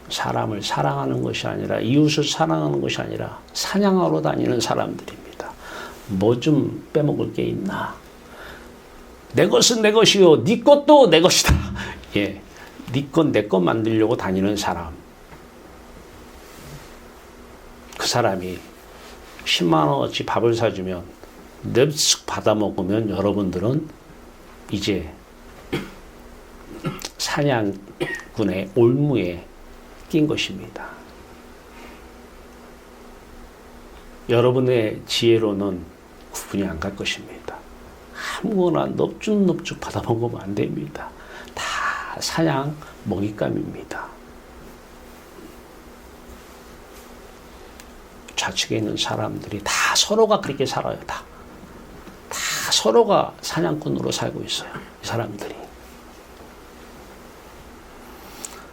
사람을 사랑하는 것이 아니라 이웃을 사랑하는 것이 아니라 사냥하러 다니는 사람들입니다. 뭐 좀 빼먹을 게 있나? 내 것은 내 것이요, 네 것도 내 것이다. 예, 네 것 내 것 만들려고 다니는 사람. 그 사람이 10만 원어치 밥을 사주면 넵쓱 받아 먹으면 여러분들은 이제 사냥꾼의 올무에 낀 것입니다. 여러분의 지혜로는 구분이 안 갈 것입니다. 아무거나 넙죽넙죽 받아 먹으면 안 됩니다. 다 사냥 먹잇감입니다. 좌측에 있는 사람들이 다 서로가 그렇게 살아요. 다 서로가 사냥꾼으로 살고 있어요. 이 사람들이.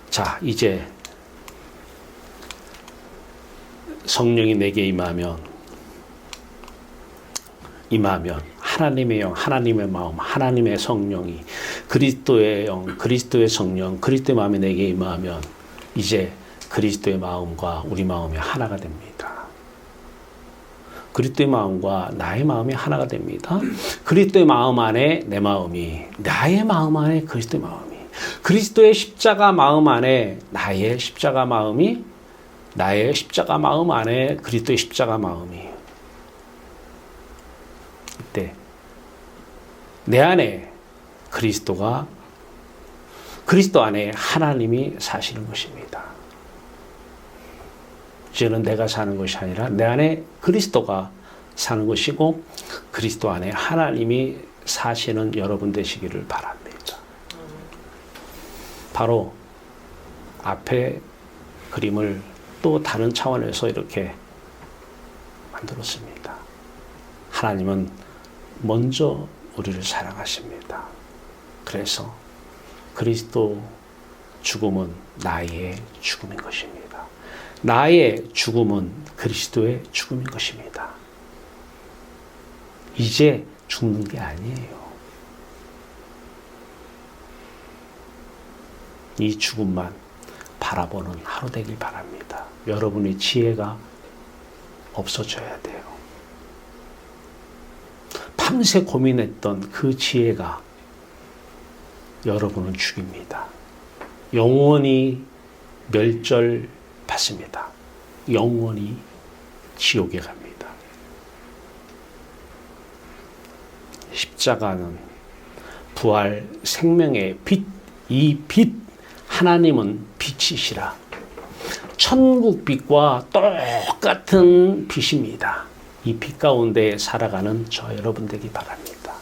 자, 이제 성령이 내게 임하면 하나님의 영, 하나님의 마음, 하나님의 성령이 그리스도의 영, 그리스도의 성령, 그리스도의 마음이 내게 임하면 이제 그리스도의 마음과 우리 마음이 하나가 됩니다. 그리스도의 마음과 나의 마음이 하나가 됩니다. 그리스도의 마음 안에 내 마음이, 나의 마음 안에 그리스도의 마음이, 그리스도의 십자가 마음 안에 나의 십자가 마음이, 나의 십자가 마음 안에 그리스도의 십자가 마음이. 이때 내 안에 그리스도 안에 하나님이 사시는 것입니다. 이제는 내가 사는 것이 아니라 내 안에 그리스도가 사는 것이고 그리스도 안에 하나님이 사시는 여러분 되시기를 바랍니다. 바로 앞에 그림을 또 다른 차원에서 이렇게 만들었습니다. 하나님은 먼저 우리를 사랑하십니다. 그래서 그리스도 죽음은 나의 죽음인 것입니다. 나의 죽음은 그리스도의 죽음인 것입니다. 이제 죽는 게 아니에요. 이 죽음만 바라보는 하루 되길 바랍니다. 여러분의 지혜가 없어져야 돼요. 밤새 고민했던 그 지혜가 여러분을 죽입니다. 영원히 멸절받습니다. 영원히 지옥에 갑니다. 십자가는 부활 생명의 빛, 이 빛, 하나님은 빛이시라. 천국 빛과 똑같은 빛입니다. 이 빛 가운데 살아가는 저 여러분 되기 바랍니다.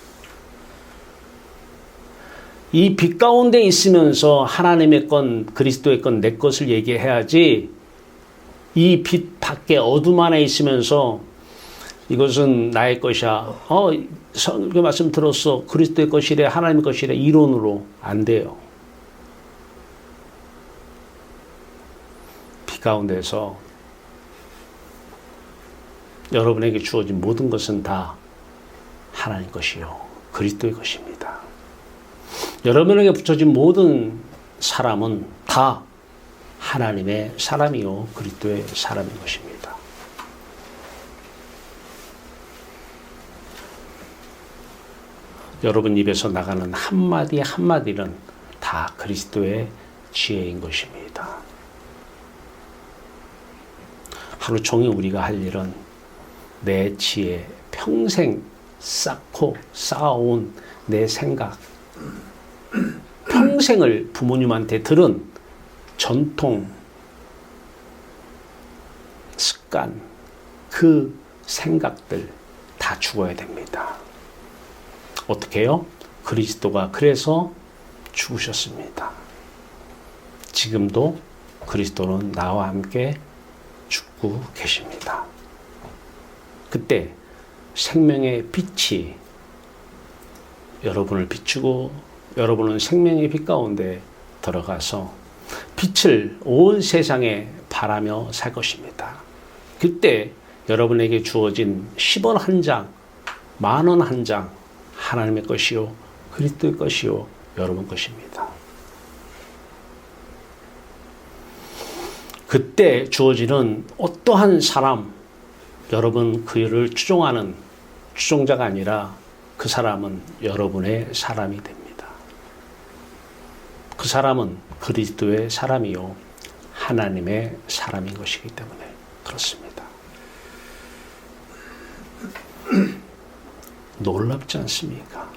이 빛 가운데 있으면서 하나님의 건, 그리스도의 건, 내 것을 얘기해야지, 이 빛 밖에 어둠 안에 있으면서 이것은 나의 것이야. 그 말씀 들었어. 그리스도의 것이래, 하나님의 것이래. 이론으로 안 돼요. 빛 가운데서 여러분에게 주어진 모든 것은 다 하나님 것이요, 그리스도의 것입니다. 여러분에게 붙여진 모든 사람은 다 하나님의 사람이요, 그리스도의 사람인 것입니다. 여러분 입에서 나가는 한마디 한마디는 다 그리스도의 지혜인 것입니다. 하루 종일 우리가 할 일은 내 지혜, 평생 쌓고 쌓아온 내 생각, 평생을 부모님한테 들은 전통, 습관, 그 생각들 다 죽어야 됩니다. 어떻게 해요? 그리스도가 그래서 죽으셨습니다. 지금도 그리스도는 나와 함께 죽고 계십니다. 그때 생명의 빛이 여러분을 비추고 여러분은 생명의 빛 가운데 들어가서 빛을 온 세상에 바라며 살 것입니다. 그때 여러분에게 주어진 10원 한 장, 10,000원 한 장, 하나님의 것이요, 그리스도의 것이요, 여러분 것입니다. 그때 주어지는 어떠한 사람, 여러분 그를 추종하는 추종자가 아니라 그 사람은 여러분의 사람이 됩니다. 그 사람은 그리스도의 사람이요, 하나님의 사람인 것이기 때문에 그렇습니다. 놀랍지 않습니까?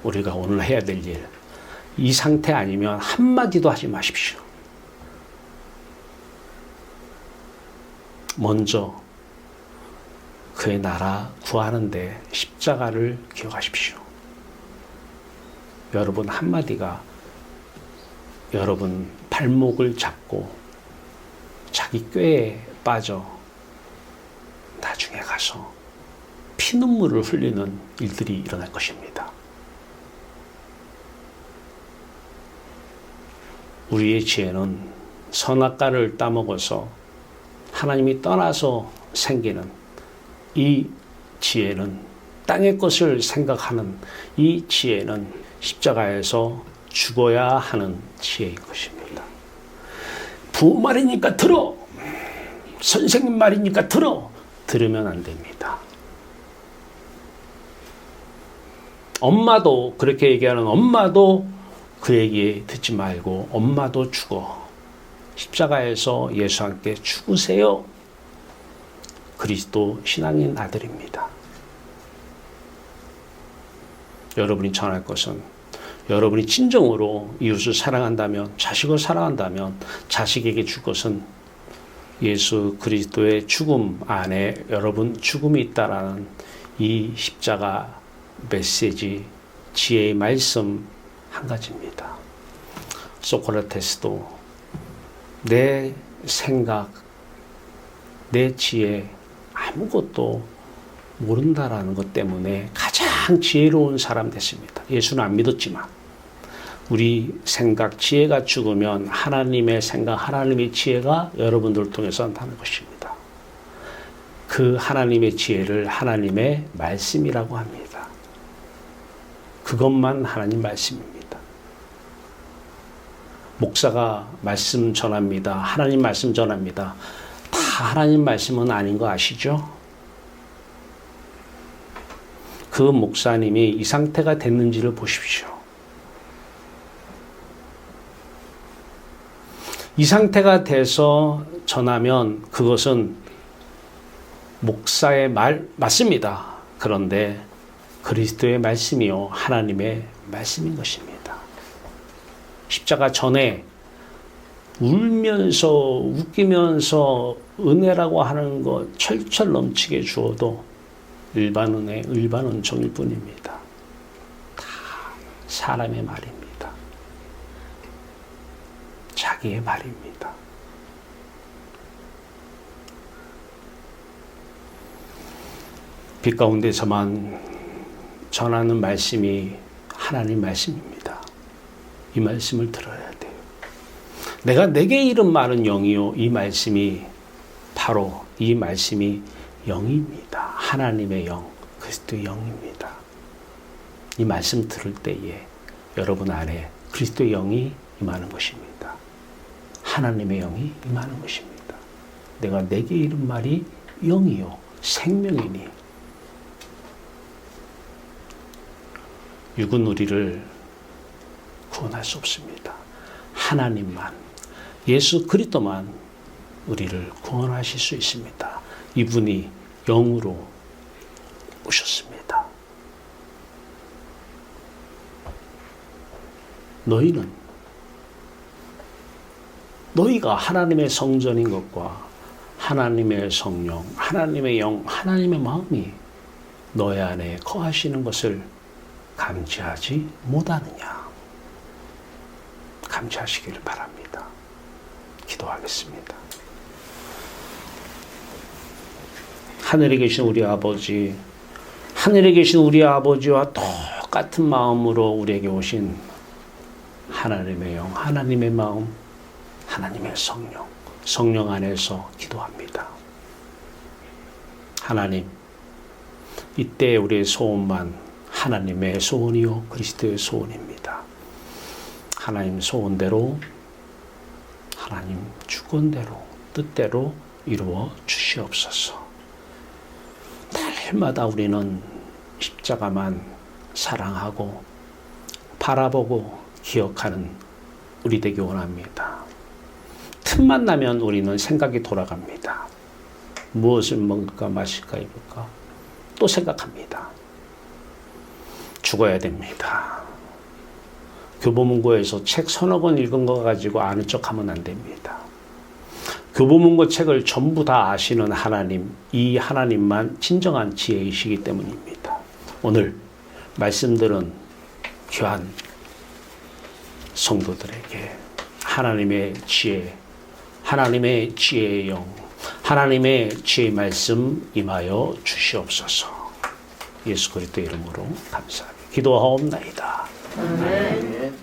우리가 오늘 해야 될 일, 이 상태 아니면 한마디도 하지 마십시오. 먼저 그의 나라 구하는데 십자가를 기억하십시오. 여러분 한마디가 여러분 발목을 잡고 자기 꾀에 빠져 나중에 가서 피눈물을 흘리는 일들이 일어날 것입니다. 우리의 지혜는 선악과를 따먹어서 하나님이 떠나서 생기는 이 지혜는, 땅의 것을 생각하는 이 지혜는 십자가에서 죽어야 하는 지혜인 것입니다. 부모 말이니까 들어, 선생님 말이니까 들으면 안 됩니다. 엄마도 그렇게 얘기하는 엄마도 그 얘기 듣지 말고 엄마도 죽어. 십자가에서 예수와 함께 죽으세요. 그리스도 신앙인 아들입니다. 여러분이 전할 것은 여러분이 진정으로 이웃을 사랑한다면, 자식을 사랑한다면 자식에게 줄 것은 예수 그리스도의 죽음 안에 여러분 죽음이 있다라는 이 십자가 메시지, 지혜의 말씀 한 가지입니다. 소크라테스도 내 생각, 내 지혜 아무것도 모른다라는 것 때문에 가장 지혜로운 사람 됐습니다. 예수는 안 믿었지만 우리 생각, 지혜가 죽으면 하나님의 생각, 하나님의 지혜가 여러분들을 통해서 나타나는 것입니다. 그 하나님의 지혜를 하나님의 말씀이라고 합니다. 그것만 하나님 말씀입니다. 목사가 말씀 전합니다. 하나님 말씀 전합니다. 다 하나님 말씀은 아닌 거 아시죠? 그 목사님이 이 상태가 됐는지를 보십시오. 이 상태가 돼서 전하면 그것은 목사의 말 맞습니다. 그런데 그리스도의 말씀이요 하나님의 말씀인 것입니다. 십자가 전에 울면서 웃기면서 은혜라고 하는 것 철철 넘치게 주어도 일반 은혜, 일반 은총일 뿐입니다. 다 사람의 말입니다. 자기의 말입니다. 빛 가운데서만 전하는 말씀이 하나님 말씀입니다. 이 말씀을 들어야 돼요. 내가 내게 이른 말은 영이요. 이 말씀이 바로 이 말씀이 영입니다. 하나님의 영, 그리스도의 영입니다. 이 말씀 들을 때에 여러분 안에 그리스도의 영이 임하는 것입니다. 하나님의 영이 임하는 것입니다. 내가 내게 이른 말이 영이요 생명이니 육은 우리를 구원할 수 없습니다. 하나님만, 예수 그리스도만 우리를 구원하실 수 있습니다. 이분이 영으로 오셨습니다. 너희가 하나님의 성전인 것과 하나님의 성령, 하나님의 영, 하나님의 마음이 너희 안에 거하시는 것을 감지하지 못하느냐? 감지하시기를 바랍니다. 기도하겠습니다. 하늘에 계신 우리 아버지, 하늘에 계신 우리 아버지와 똑같은 마음으로 우리에게 오신 하나님의 영, 하나님의 마음, 하나님의 성령, 성령 안에서 기도합니다. 하나님, 이때 우리의 소원만 하나님의 소원이요 그리스도의 소원입니다. 하나님 소원대로, 하나님 주권대로, 뜻대로 이루어 주시옵소서. 날마다 우리는 십자가만 사랑하고 바라보고 기억하는 우리 되기 원합니다. 틈만 나면 우리는 생각이 돌아갑니다. 무엇을 먹을까 마실까 입을까 또 생각합니다. 죽어야 됩니다. 교보문고에서 책 서너 권 읽은 거 가지고 아는 척하면 안 됩니다. 교보문고 책을 전부 다 아시는 하나님, 이 하나님만 진정한 지혜이시기 때문입니다. 오늘 말씀들은 귀한 성도들에게 하나님의 지혜, 하나님의 지혜의 영, 하나님의 지혜의 말씀 임하여 주시옵소서. 예수 그리스도 이름으로 감사합니다. 기도하옵나이다. 아멘.